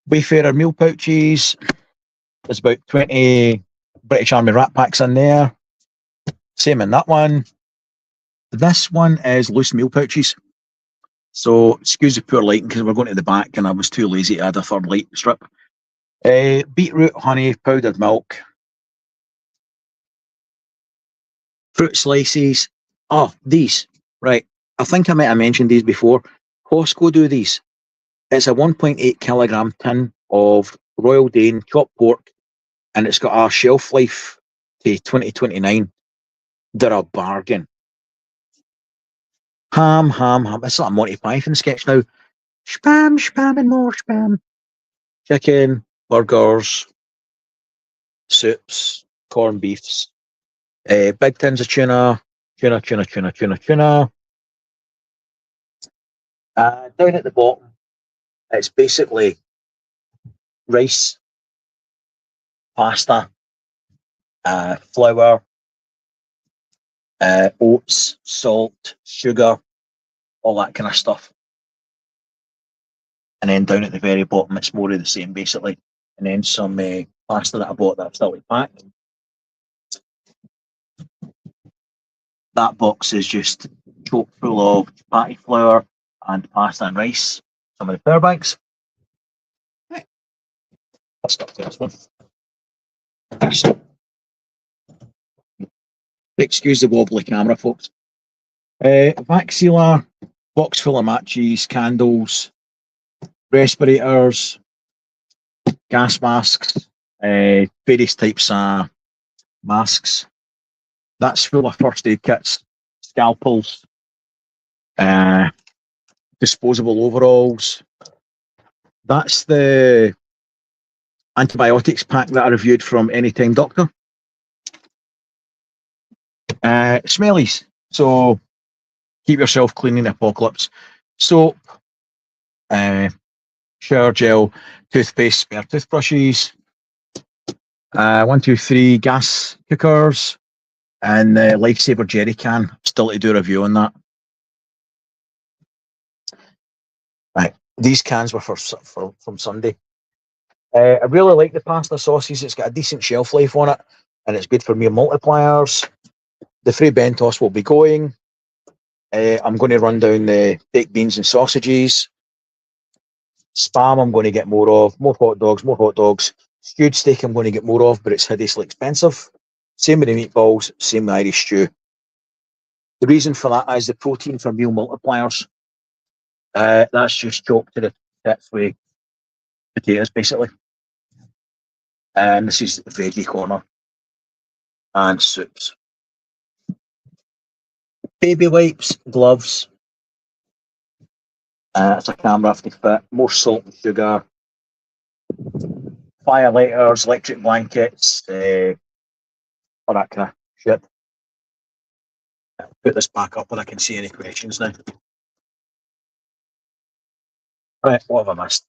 Wayfarer meal pouches. There's about 20 British Army Rat Packs in there. Same in that one. This one is loose meal pouches. So excuse the poor lighting because we're going to the back and I was too lazy to add a third light strip. Beetroot, honey, powdered milk. Fruit slices. Oh, these. Right. I think I might have mentioned these before. Costco do these. It's a 1.8 kilogram tin of Royal Dane chopped pork and it's got a shelf life to 2029. They're a bargain. Ham. It's like a Monty Python sketch now. Spam and more spam. Chicken, burgers, soups, corned beefs, big tins of tuna. Down at the bottom, it's basically rice, pasta, flour, oats, salt, sugar, all that kind of stuff. And then down at the very bottom, it's more of the same, basically. And then some pasta that I bought that I've still packed. That box is just choke full of chapati flour and pasta and rice. Some of the power banks. Right. Let's stop this one. Excuse the wobbly camera, folks. Vac sealer, box full of matches, candles, respirators, gas masks, various types of masks. That's full of first aid kits, scalpels, disposable overalls. That's the antibiotics pack that I reviewed from Anytime Doctor. Smellies. So keep yourself clean in the apocalypse. Soap, shower gel, toothpaste, spare toothbrushes, 1, 2, 3 gas cookers, and the Lifesaver jerry can. Still to do a review on that. Right, these cans were from Sunday. I really like the pasta sauces. It's got a decent shelf life on it. and it's good for meal multipliers. The free Bentos will be going. I'm going to run down the baked beans and sausages. Spam I'm going to get more of. More hot dogs. Stewed steak I'm going to get more of, but it's hideously expensive. Same with the meatballs, same with Irish stew. The reason for that is the protein for meal multipliers. That's just chopped to the bits with potatoes, basically. And this is the veggie corner. And soups. Baby wipes, gloves. It's a camera to fit. More salt and sugar. Fire lighters, electric blankets, all that kind of shit. Put this back up and I can see any questions now. Right, what have I missed?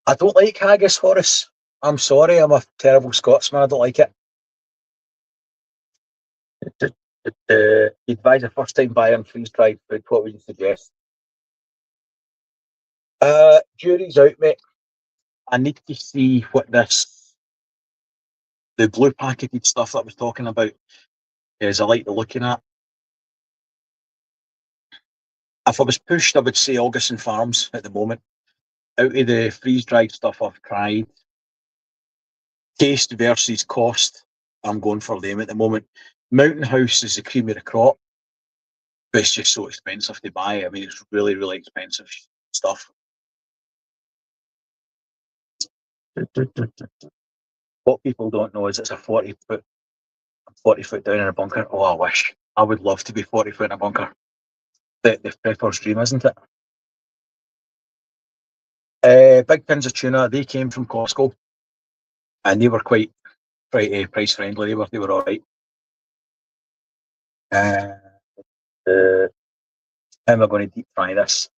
I don't like haggis, Horace. I'm sorry, I'm a terrible Scotsman. I don't like it. You advise a first time buyer on freeze-dried food. What would you suggest? Jury's out, mate. I need to see what the blue packeted stuff that I was talking about is. I like the looking at. If I was pushed, I would say Augustin Farms at the moment. Out of the freeze-dried stuff I've tried, taste versus cost, I'm going for them at the moment. Mountain House is the cream of the crop, but it's just so expensive to buy. I mean, it's really, really expensive stuff. What people don't know is it's a 40 foot down in a bunker. Oh, I wish. I would love to be 40 foot in a bunker. The prepper's dream, isn't it? Big tins of tuna, they came from Costco, and they were quite price friendly. They were all right. How am I going to deep fry this?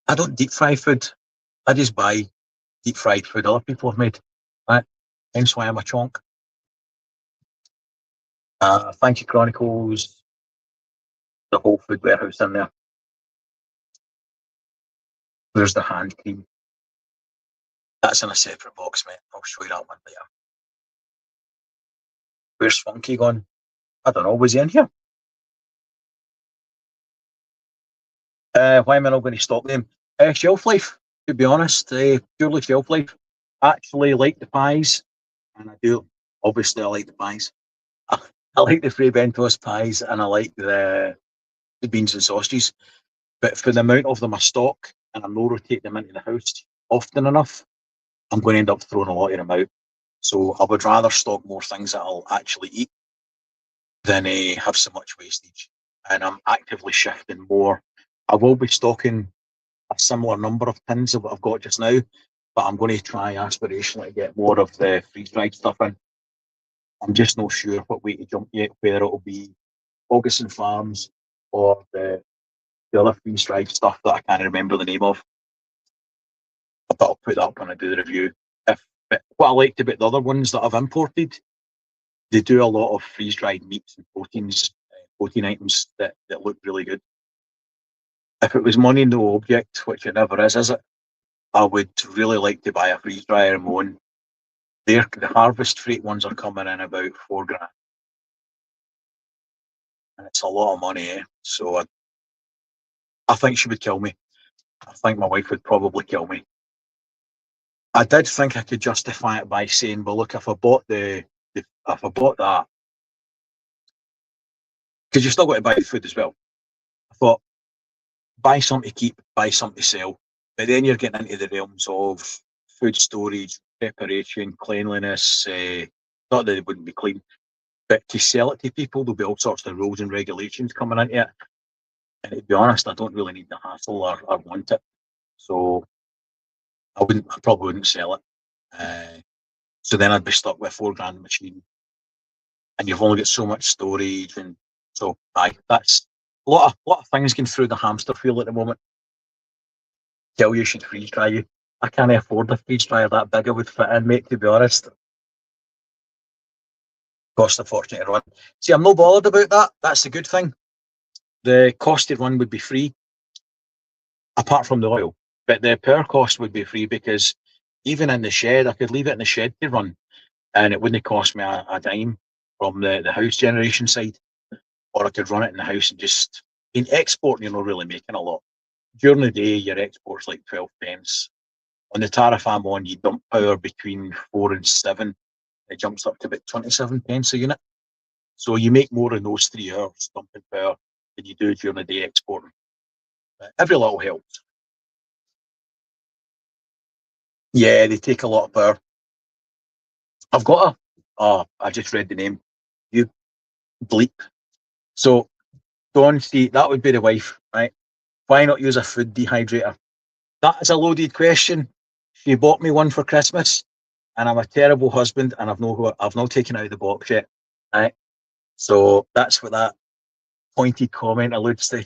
I don't deep fry food. I just buy deep fried food other people have made. Right? Hence why I'm a chonk. Thank you, Chronicles. The whole food warehouse in there. There's the hand cream. That's in a separate box, mate. I'll show you that one later. Where's Funky gone? I don't know. Was he in here? Why am I not going to stock them? Shelf life, to be honest. Purely shelf life. Actually like the pies, and I do. Obviously, I like the pies. I like the free Bentos pies, and I like the beans and sausages. But for the amount of them I stock, and I'm not rotating them into the house often enough, I'm going to end up throwing a lot of them out. So I would rather stock more things that I'll actually eat than have so much wastage. And I'm actively shifting more. I will be stocking a similar number of tins of what I've got just now, but I'm going to try aspirationally to get more of the freeze-dried stuff in. I'm just not sure what way to jump yet, whether it'll be Augustin Farms or the other freeze-dried stuff that I can't remember the name of. But I'll put that up when I do the review. But what I liked about the other ones that I've imported, they do a lot of freeze-dried meats and protein items that look really good. If it was money no object, which it never is it? I would really like to buy a freeze dryer and one. The Harvest Freight ones are coming in about $4,000, and it's a lot of money. So I think she would kill me. I think my wife would probably kill me. I did think I could justify it by saying, "Well, look, if I bought that, because you're still got to buy food as well." I thought, buy something to keep, buy something to sell, but then you're getting into the realms of food storage, preparation, cleanliness. Not that it wouldn't be clean, but to sell it to people, there'll be all sorts of rules and regulations coming into it. And to be honest, I don't really need the hassle or want it. So I probably wouldn't sell it. So then I'd be stuck with a $4,000 machine, and you've only got so much storage, and so that's a lot of things going through the hamster wheel at the moment. Tell you should freeze dry you. I can't afford a freeze dryer that big. I would fit in, mate. To be honest, cost a fortune to run. See, I'm not bothered about that. That's the good thing. The cost to run would be free, apart from the oil. But the power cost would be free because even in the shed, I could leave it in the shed to run. and it wouldn't cost me a dime from the house generation side, or I could run it in the house and just in exporting, you're not really making a lot. During the day, your export's like 12 pence. On the tariff I'm on, you dump power between 4 and 7. It jumps up to about 27 pence a unit. So you make more in those 3 hours dumping power than you do during the day exporting. But every little helps. Yeah, they take a lot of power. I've got I just read the name. You bleep. So Dawn, see, that would be the wife, right? Why not use a food dehydrator? That is a loaded question. She bought me one for Christmas, and I'm a terrible husband, and I've not taken it out of the box yet. Right? So that's what that pointed comment alludes to.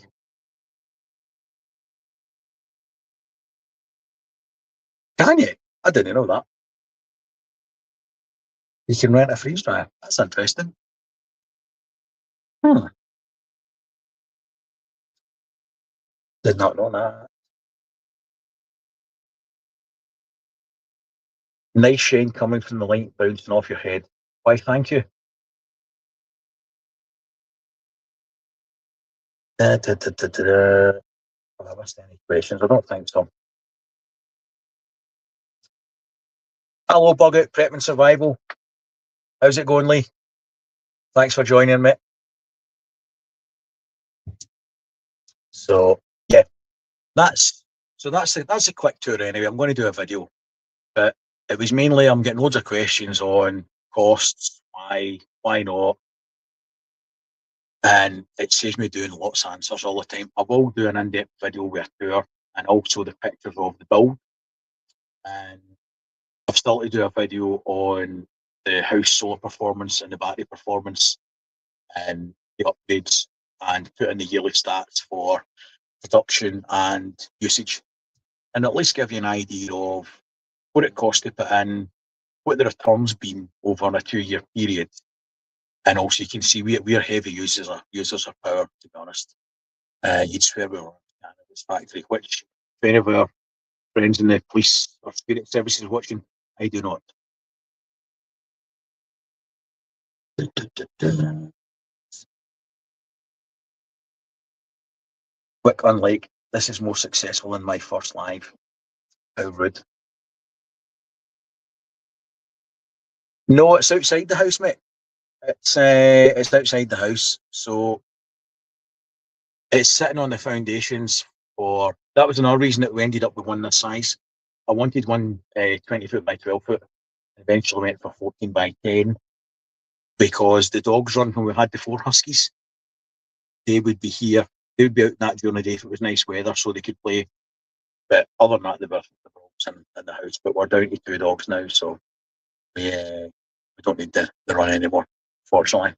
Can you? I didn't know that. You can rent a freeze dryer. That's interesting. Hmm. Did not know that. Nice shine coming from the light bouncing off your head. Why, thank you. Have I missed any questions? I don't think so. Hello, Bug Out Prep and Survival. How's it going, Lee? Thanks for joining me. So yeah, that's a quick tour anyway. I'm going to do a video, but it was mainly I'm getting loads of questions on costs, why not, and it saves me doing lots of answers all the time. I will do an in-depth video with a tour and also the pictures of the build, and I've still to do a video on the house solar performance and the battery performance and the upgrades, and put in the yearly stats for production and usage, and at least give you an idea of what it costs to put in, what the returns been over a 2-year period, and also you can see we're heavy users of power. To be honest, you'd swear we were a cannabis factory. Which, if any of our friends in the police or spirit services watching, I do not. Quick unlike, this is more successful than my first live. How rude. No, it's outside the house, mate. It's outside the house, so it's sitting on the foundations for. That was another reason that we ended up with one this size. I wanted one 20 foot by 12 foot. Eventually went for 14 by 10 because the dogs run when we had the 4 huskies. They would be here. They would be out in that during the day if it was nice weather, so they could play. But other than that, they were the dogs in the house. But we're down to 2 dogs now, so we don't need the run anymore, fortunately.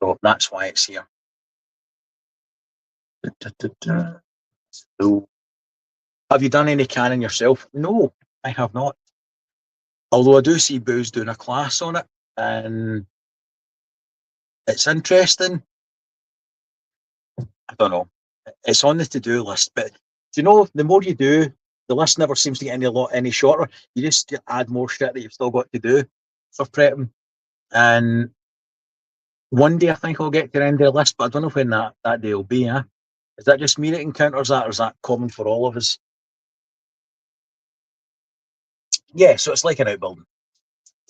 So that's why it's here. So, have you done any canning yourself? No, I have not. Although I do see Booze doing a class on it, and it's interesting. I don't know. It's on the to-do list, but do you know, the more you do, the list never seems to get any shorter. You just add more shit that you've still got to do for prepping. And one day I think I'll get to the end of the list, but I don't know when that day will be. Is that just me that encounters that, or is that common for all of us? Yeah, so it's like an outbuilding.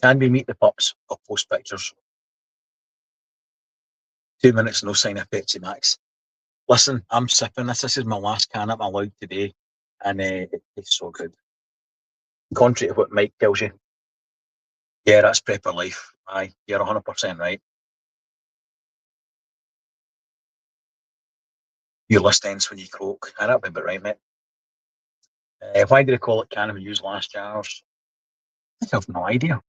Can we meet the pups? I'll post pictures. 2 minutes, no sign of Pepsi Max. Listen, I'm sipping this. This is my last can I'm allowed today, and it tastes so good. Contrary to what Mike tells you. Yeah, that's prepper life. Aye, you're 100% right. Your list ends when you croak. That'd be about right, mate. Why did they call it can we use last jars? I have no idea.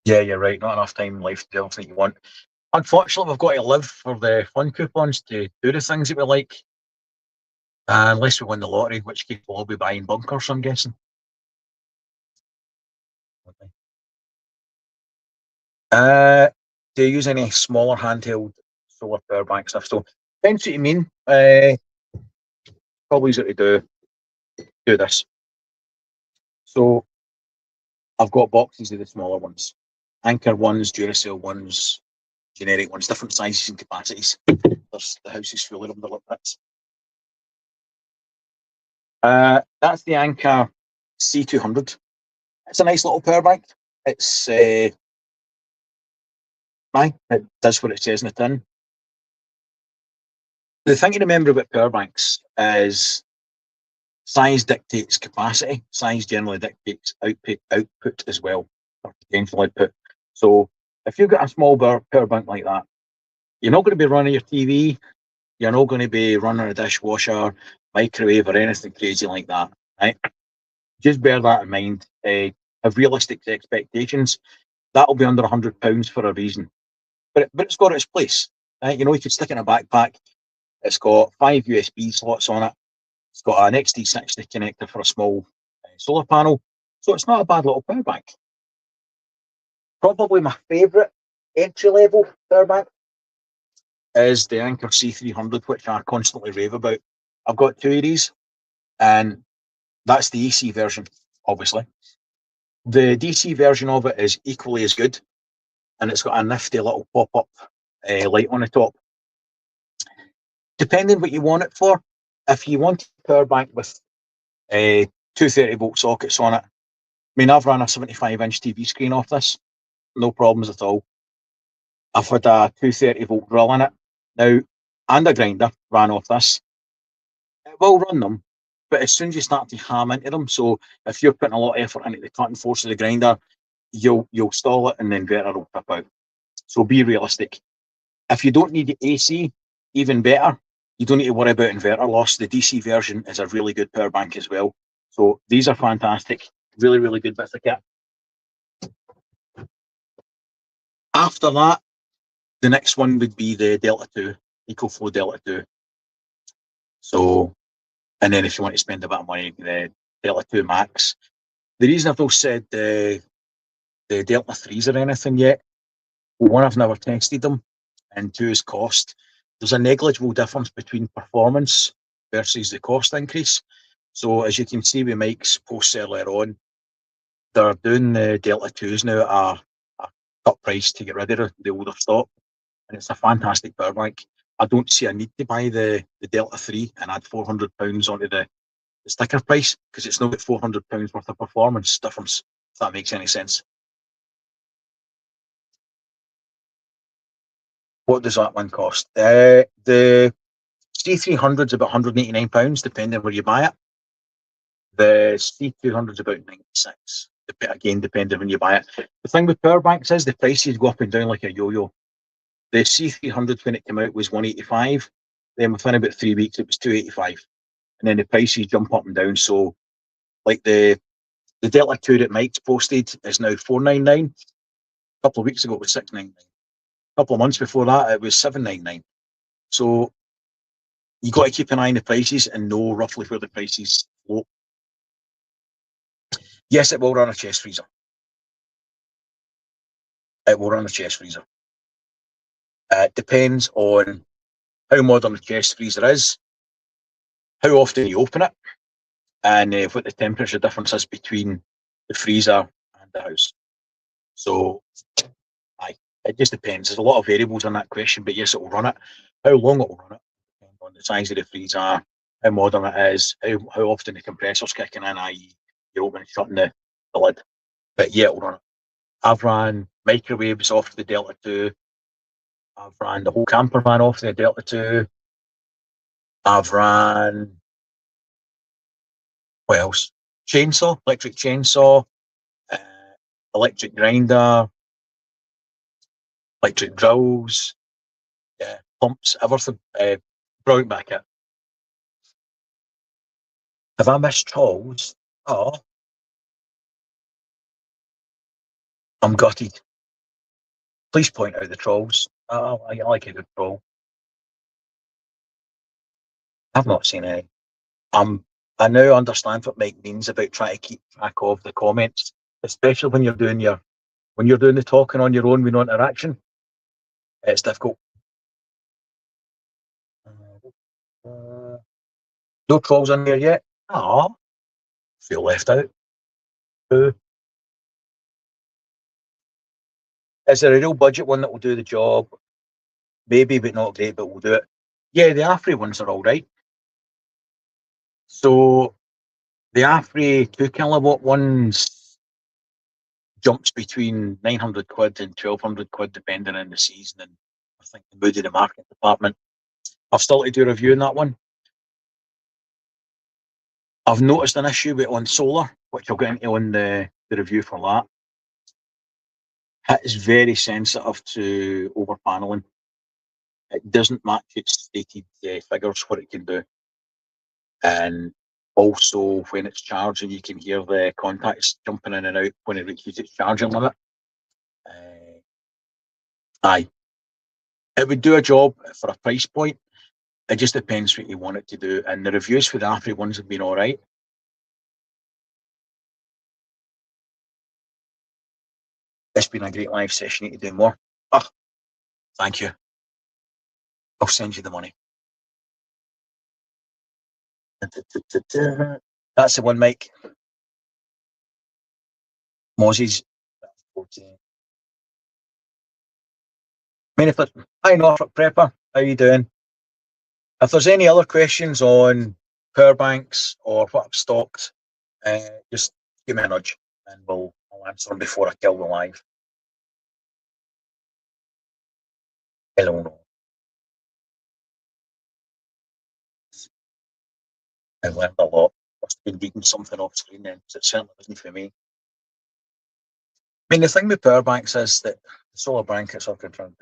Yeah, you're right. Not enough time in life to do everything you want. Unfortunately, we've got to live for the fun coupons to do the things that we like. Unless we win the lottery, which case we'll all be buying bunkers, I'm guessing. Do you use any smaller handheld solar power bank stuff? So, depends what you mean. Probably easier to do do this. So I've got boxes of the smaller ones, Anchor ones, Duracell ones, generic ones, different sizes and capacities. The house is full of them. They're like that. That's the Anchor C200. It's a nice little power bank. It's it does what it says in the tin. The thing to remember about power banks is size dictates capacity. Size generally dictates output as well, or potential output. So if you've got a small power bank like that, you're not going to be running your TV. You're not going to be running a dishwasher, microwave, or anything crazy like that. Right? Just bear that in mind. Have realistic expectations. That'll be under £100 for a reason. But it's got its place. Right? You could stick it in a backpack. It's got 5 USB slots on it. It's got an XT60 connector for a small solar panel. So it's not a bad little power bank. Probably my favourite entry-level power bank is the Anker C300, which I constantly rave about. I've got 2 of these, and that's the AC version, obviously. The DC version of it is equally as good, and it's got a nifty little pop-up light on the top. Depending what you want it for, if you want a power bank with 230-volt sockets on it, I mean, I've run a 75-inch TV screen off this, no problems at all. I've had a 230-volt grill in it now, and a grinder ran off this. It will run them, but as soon as you start to ham into them, so if you're putting a lot of effort into the cutting force of the grinder, you'll stall it and the inverter will pip out. So be realistic. If you don't need the AC, even better. You don't need to worry about inverter loss. The DC version is a really good power bank as well. So these are fantastic. Really, really good bits of kit. After that, the next one would be the Delta 2, EcoFlow Delta 2. So, and then if you want to spend a bit of money, the Delta 2 Max. The reason I've not said the Delta 3s or anything yet, one, I've never tested them, and 2 is cost. There's a negligible difference between performance versus the cost increase. So as you can see with Mike's post earlier on, they're doing the Delta 2s now at a cut price to get rid of the older stock, and it's a fantastic power bank. I don't see a need to buy the Delta 3 and add £400 onto the sticker price, because it's not got £400 worth of performance difference, if that makes any sense. What does that one cost? The C300 is about £189, depending on where you buy it. The C200 is about 96. Again, depending when you buy it. The thing with power banks is the prices go up and down like a yo-yo. The C300 when it came out was 185. Then within about 3 weeks it was 285, and then the prices jump up and down. So, like the Delta 2 that Mike's posted is now 499. A couple of weeks ago it was 699. A couple of months before that it was 799. So you got to keep an eye on the prices and know roughly where the prices float. Yes, it will run a chest freezer. It will run a chest freezer. It depends on how modern the chest freezer is, how often you open it, and what the temperature difference is between the freezer and the house. So, it just depends. There's a lot of variables on that question, but yes, it will run it. How long it will run it depends on the size of the freezer, how modern it is, how often the compressor's kicking in, i.e. you're opening and shutting the lid. But yeah, it will run it. I've ran microwaves off the Delta 2. I've ran the whole camper van off the Delta 2. I've ran, what else? Electric chainsaw, uh, electric grinder, electric drills, pumps, everything. Brilliant back it. Have I missed trolls? Oh, I'm gutted. Please point out the trolls. Oh, I like a good troll. I've not seen any. I now understand what Mike means about trying to keep track of the comments, especially when you're doing the talking on your own with no interaction. It's difficult. No trolls in there yet. Oh, feel left out. Is there a real budget one that will do the job? Maybe, but not great, but we'll do it. Yeah, the AFRY ones are all right. So the AFRY 2 kilowatt ones jumps between 900 quid and 1200 quid depending on the season and I think the mood of the market department. I've still to do a review on that one. I've noticed an issue with on solar, which I'll get into on the review for that. It is very sensitive to over paneling. It doesn't match its stated figures what it can do. And also when it's charging, you can hear the contacts jumping in and out when it reaches its charging limit. Aye. It would do a job for a price point. It just depends what you want it to do. And the reviews for the AFRY ones have been all right. It's been a great live session. You need to do more. Oh, thank you. I'll send you the money. That's the one, Mike. Mozzies. Hi, Norfolk Prepper. How you doing? If there's any other questions on power banks or what I've stocked, just give me a nudge and I'll answer them before I kill the live. Hello. I learned a lot. Must have been reading something off screen then, because it certainly wasn't for me. I mean, the thing with power banks is that the solar blankets are confirmed.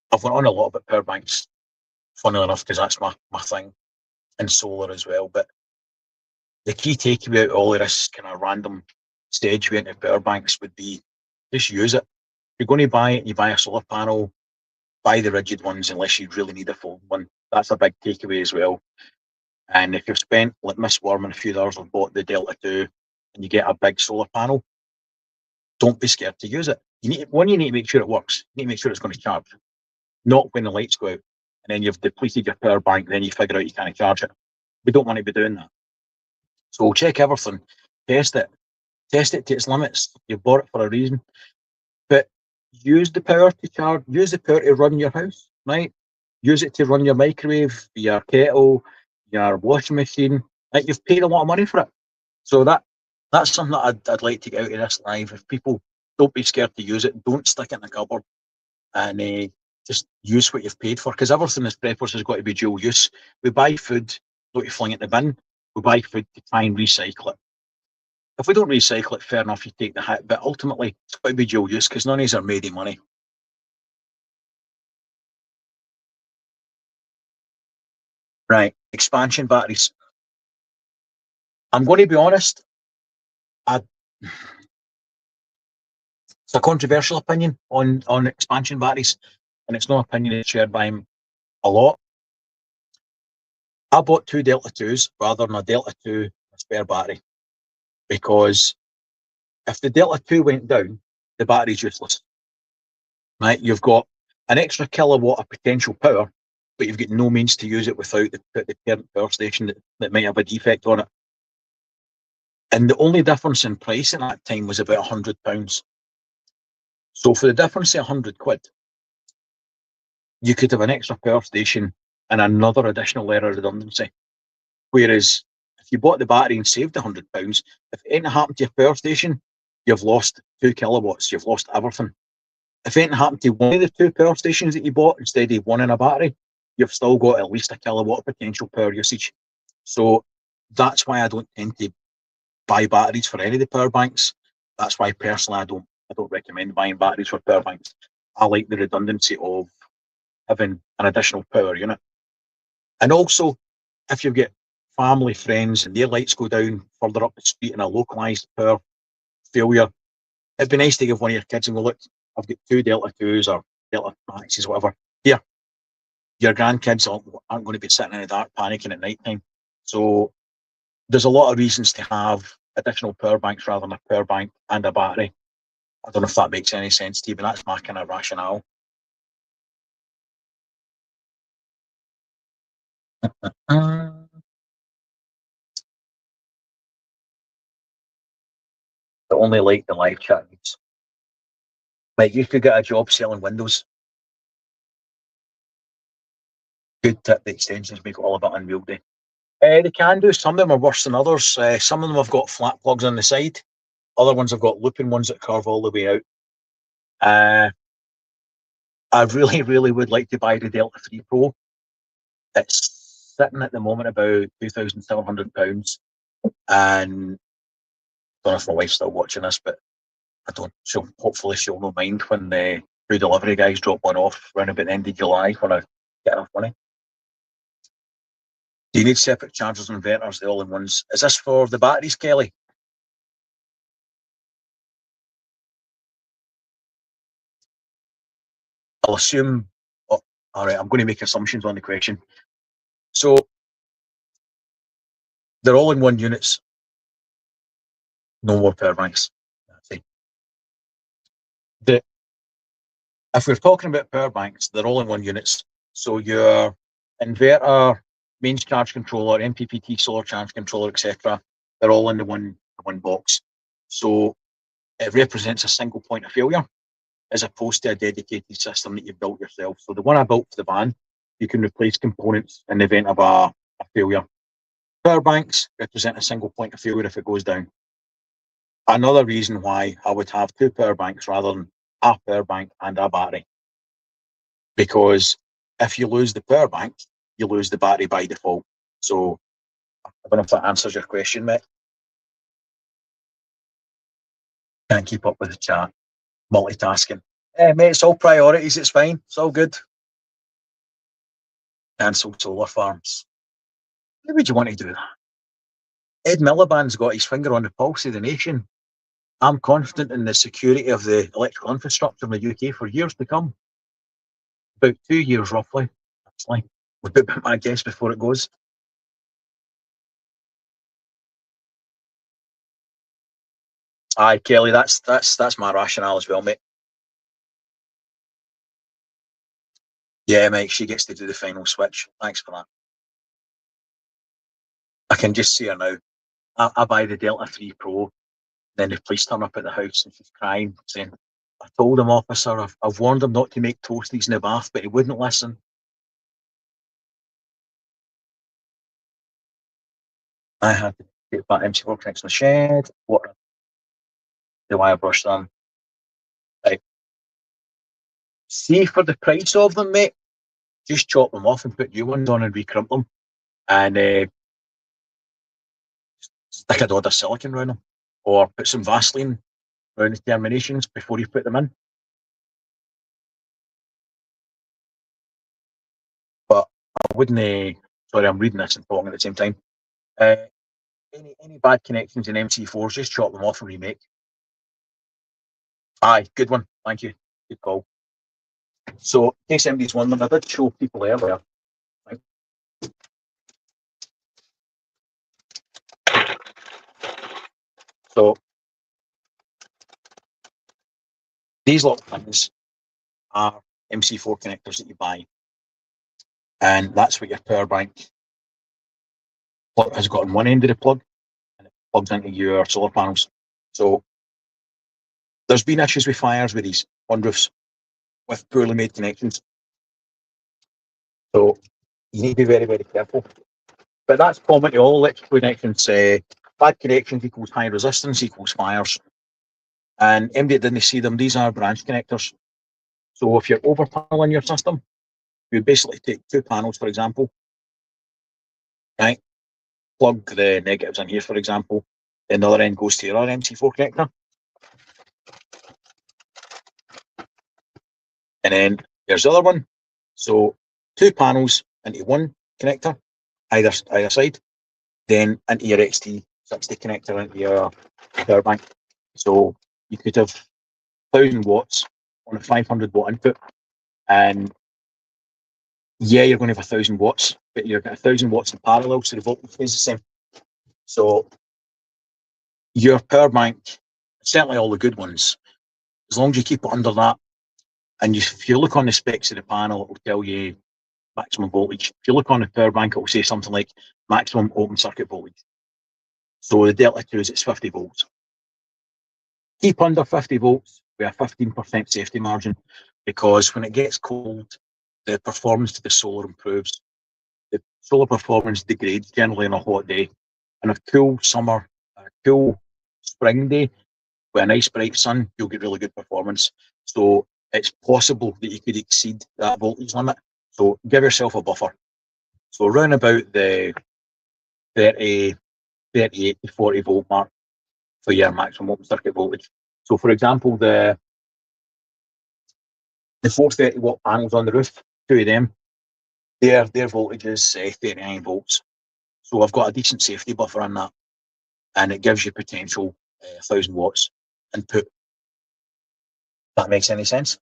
I've went on a lot about power banks, funnily enough, because that's my thing, and solar as well. But the key takeaway out of all of this kind of random stage we into power banks would be just use it. If you're going to buy it, you buy a solar panel, buy the rigid ones unless you really need a folding one. That's a big takeaway as well. And if you've spent, like Miss Warman, a few hours have bought the Delta 2 and you get a big solar panel, don't be scared to use it. You need to make sure it works. You need to make sure it's going to charge. Not when the lights go out and then you've depleted your power bank, then you figure out you can't charge it. We don't want to be doing that. So we'll check everything, test it to its limits. You bought it for a reason. But use the power to charge, use the power to run your house, right? Use it to run your microwave, your kettle, your washing machine. Like, you've paid a lot of money for it. So that's something that I'd like to get out of this live. If people don't be scared to use it, don't stick it in the cupboard and just use what you've paid for. Because everything as preppers has got to be dual use. We buy food, don't you fling it in the bin. We buy food to try and recycle it. If we don't recycle it, fair enough, you take the hit. But ultimately, it's got to be dual use because none of these are made of money. Right, expansion batteries. I'm going to be honest. It's a controversial opinion on expansion batteries, and it's not an opinion that's shared by him a lot. I bought 2 Delta 2s rather than a Delta 2 spare battery because if the Delta 2 went down, the battery's useless. Right, you've got an extra kilowatt of potential power, but you've got no means to use it without the parent power station that might have a defect on it. And the only difference in price at that time was about £100. So for the difference of 100 quid, you could have an extra power station and another additional layer of redundancy. Whereas if you bought the battery and saved £100, if anything happened to your power station, you've lost 2 kilowatts, you've lost everything. If anything happened to one of the 2 power stations that you bought instead of one in a battery, you've still got at least a kilowatt of potential power usage. So that's why I don't tend to buy batteries for any of the power banks. That's why personally I don't recommend buying batteries for power banks. I like the redundancy of having an additional power unit. And also, if you've got family, friends, and their lights go down further up the street in a localised power failure, it'd be nice to give one of your kids and go, look, I've got 2 Delta 2s or Delta Maxes, whatever. Here, your grandkids aren't going to be sitting in the dark panicking at night time. So there's a lot of reasons to have additional power banks rather than a power bank and a battery. I don't know if that makes any sense to you, but that's my kind of rationale. Only like the live chat needs. Mate, you could get a job selling Windows. Good tip, the extensions make it all a bit unwieldy. They can do. Some of them are worse than others. Some of them have got flat plugs on the side. Other ones have got looping ones that curve all the way out. I really, really would like to buy the Delta 3 Pro. It's sitting at the moment about £2,700. And I don't know if my wife's still watching this, but I don't. Hopefully she'll not mind when the two delivery guys drop one off around about the end of July when I get enough money. Do you need separate chargers and inverters, the all-in-ones? Is this for the batteries, Kelly? I'll assume. Oh, all right, I'm going to make assumptions on the question. So they're all-in-one units. No more power banks. If we're talking about power banks, they're all-in-one units. So your inverter, mains charge controller, MPPT solar charge controller, etc., they're all in the one box. So it represents a single point of failure as opposed to a dedicated system that you've built yourself. So the one I built for the van, you can replace components in the event of a failure. Power banks represent a single point of failure if it goes down. Another reason why I would have two power banks rather than a power bank and a battery. Because if you lose the power bank, you lose the battery by default. So I don't know if that answers your question, mate. Can't keep up with the chat. Multitasking. Mate, it's all priorities. It's fine. It's all good. Cancelled solar farms. Why would you want to do that? Ed Miliband's got his finger on the pulse of the nation. I'm confident in the security of the electrical infrastructure in the UK for years to come. About 2 years, roughly. Actually, would be my guess before it goes. Aye, Kelly, that's my rationale as well, mate. Yeah, mate, she gets to do the final switch. Thanks for that. I can just see her now. I buy the Delta 3 Pro, then the police turn up at the house and she's crying, saying, I told him, officer, I've warned him not to make toasties in the bath, but he wouldn't listen. I had to take that MC4 connects in the shed. What the wire brush them? Right. See, for the price of them, mate, just chop them off and put new ones on and recrimp them. And stick a dod of silicon around them. Or put some Vaseline around the terminations before you put them in. But I wouldn't. Sorry, I'm reading this and talking at the same time. Any bad connections in MC4s, just chop them off and remake. Aye, good one. Thank you. Good call. So, in case anybody's wondering, I did show people earlier. Right? So, these little things are MC4 connectors that you buy. And that's what your power bank has got on one end of the plug, and it plugs into your solar panels. So, there's been issues with fires with these on roofs with poorly made connections. So, you need to be very, very careful. But that's common to all electrical connections. Bad connections equals high resistance equals fires. And anybody that didn't see them, these are branch connectors. So if you're over paneling your system, you basically take two panels, for example, right? Plug the negatives in here, for example. Then the other end goes to your other MC4 connector. And then there's the other one. So two panels into one connector, either side, then into your XT60 connector into your power bank. So you could have 1,000 watts on a 500 watt input, and yeah, you're going to have 1,000 watts, but you're getting 1,000 watts in parallel, so the voltage stays the same. So your power bank, certainly all the good ones, as long as you keep it under that, and if you look on the specs of the panel, it will tell you maximum voltage. If you look on the power bank, it will say something like maximum open circuit voltage. So the delta 2 is it's 50 volts. Keep under 50 volts with a 15% safety margin, because when it gets cold, the performance to the solar improves. The solar performance degrades generally on a hot day. On a cool summer, a cool spring day with a nice bright sun, you'll get really good performance. So it's possible that you could exceed that voltage limit. So give yourself a buffer. So around about the 30, 38 to 40 volt mark for your maximum open circuit voltage. So for example, the 430 watt panels on the roof, two of them, their voltage is 39 volts. So I've got a decent safety buffer in that, and it gives you potential 1,000 watts input. If that makes any sense?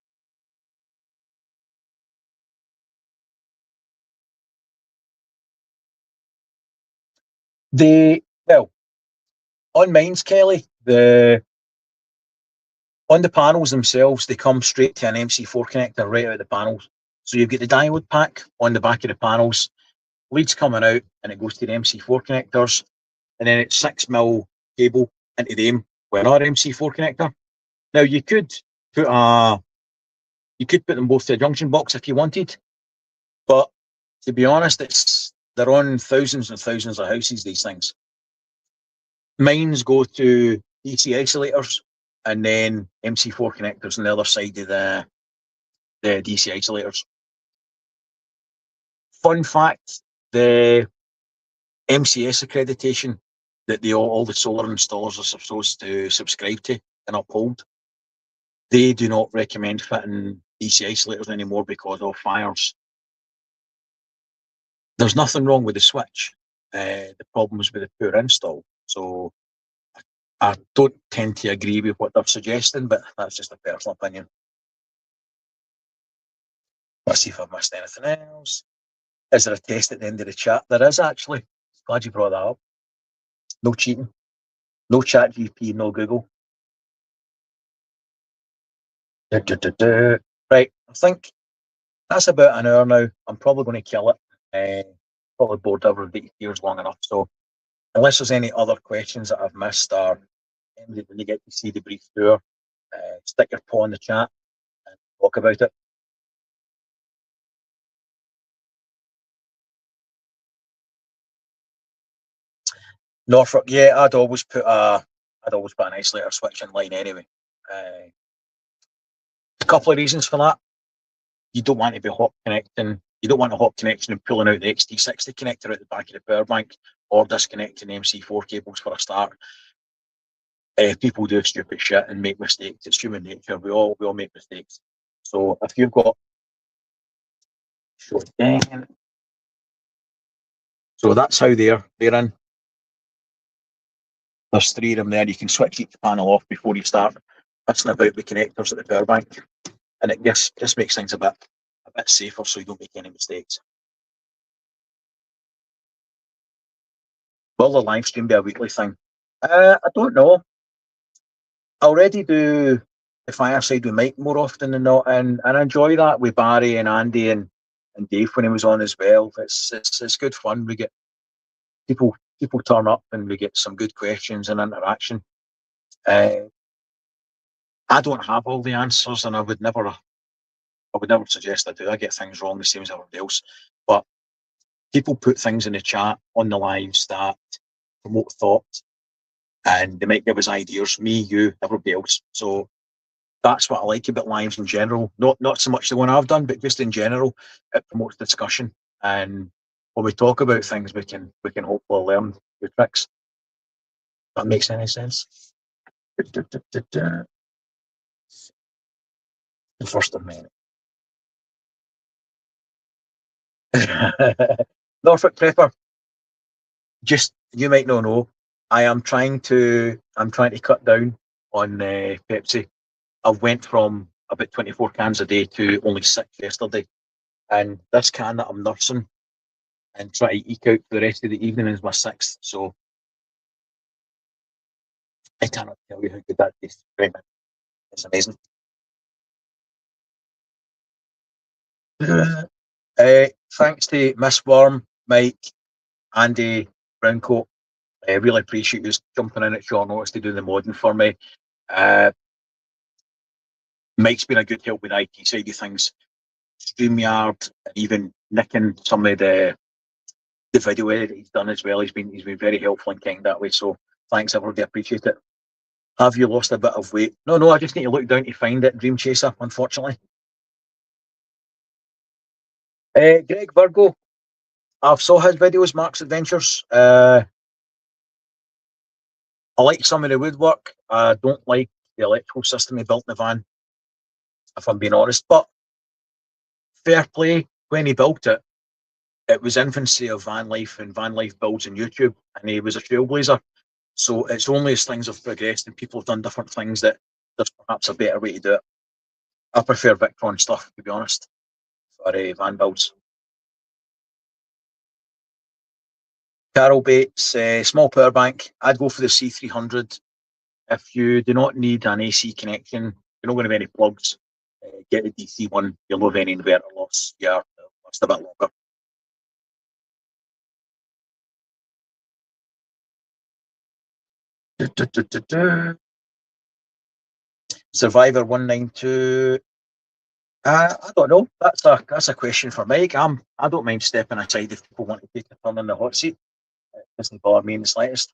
Well, on mines, Kelly, on the panels themselves, they come straight to an MC4 connector right out of the panels. So you've got the diode pack on the back of the panels, leads coming out, and it goes to the MC4 connectors, and then it's 6mm cable into them with another MC4 connector. Now you could put them both to a junction box if you wanted, but to be honest, they're on thousands and thousands of houses, these things. Mines go to DC isolators and then MC4 connectors on the other side of the DC isolators. Fun fact, the MCS accreditation that all the solar installers are supposed to subscribe to and uphold, they do not recommend fitting DC isolators anymore because of fires. There's nothing wrong with the switch. The problem is with the poor install. So I don't tend to agree with what they're suggesting, but that's just a personal opinion. Let's see if I've missed anything else. Is there a test at the end of the chat? There is, actually. Glad you brought that up. No cheating. No ChatGPT, no Google. Right, I think that's about an hour now. I'm probably going to kill it. Probably bored everybody ears long enough. So unless there's any other questions that I've missed, or when you get to see the brief tour, stick your paw in the chat and talk about it. Norfolk, yeah, I'd always put an isolator switch in line anyway. A couple of reasons for that. You don't want to be hot connecting. You don't want a hot connection and pulling out the XT60 connector at the back of the power bank, or disconnecting MC4 cables for a start. People do stupid shit and make mistakes. It's human nature. We all make mistakes. So if you've got so that's how they're in. There's three of them there. You can switch each panel off before you start messing about the connectors at the power bank, and it just makes things a bit safer, so you don't make any mistakes. Will the live stream be a weekly thing? I don't know. I already do the fireside with Mike more often than not, and I enjoy that with Barry and Andy and Dave when he was on as well. It's good fun. We get people turn up and we get some good questions and interaction. I don't have all the answers, and I would never suggest I do. I get things wrong the same as everybody else. But people put things in the chat on the lives that promote thought, and they might give us ideas, me, you, everybody else. So that's what I like about lives in general. Not so much the one I've done, but just in general, it promotes discussion. And when we talk about things, we can hopefully learn the tricks. That makes any sense. The first of May. Norfolk Prepper. Just, you might not know, I'm trying to cut down on Pepsi. I went from about 24 cans a day to only 6 yesterday, and this can that I'm nursing and try to eke out for the rest of the evening is my 6th. So I cannot tell you how good that tastes. Right, man. It's amazing. Thanks to Miss Worm, Mike, Andy, Browncoat. I really appreciate you jumping in at short notice to do the modding for me. Mike's been a good help with the IT side of things. StreamYard, and even nicking some of the video edit he's done as well. He's been very helpful and kind that way. So thanks, everybody. Appreciate it. Have you lost a bit of weight? No, I just need to look down to find it. Dream Chaser, unfortunately. Greg Virgo. I've saw his videos, Mark's Adventures. I like some of the woodwork. I don't like the electrical system he built in the van, if I'm being honest. But fair play, when he built it, it was infancy of van life and van life builds on YouTube, and he was a trailblazer. So it's only as things have progressed and people have done different things that there's perhaps a better way to do it. I prefer Victron stuff, to be honest, for van builds. Carol Bates, small power bank. I'd go for the C300. If you do not need an AC connection, you're not going to have any plugs, get the DC one. You'll have any inverter loss. Yeah, last a bit longer. Survivor 192. I don't know. That's a question for Mike. I don't mind stepping aside if people want to take a turn in the hot seat. It doesn't bother me in the slightest.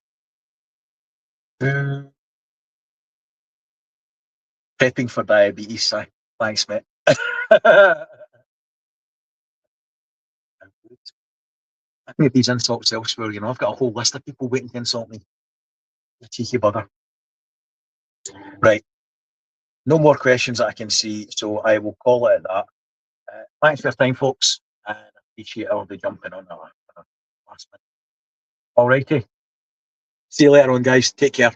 Prepping for diabetes. Thanks, mate. I think these insults elsewhere. I've got a whole list of people waiting to insult me. The cheeky bugger. Right. No more questions that I can see, so I will call it at that. Thanks for your time, folks, and I appreciate everybody jumping on that last minute. All righty. See you later on, guys. Take care.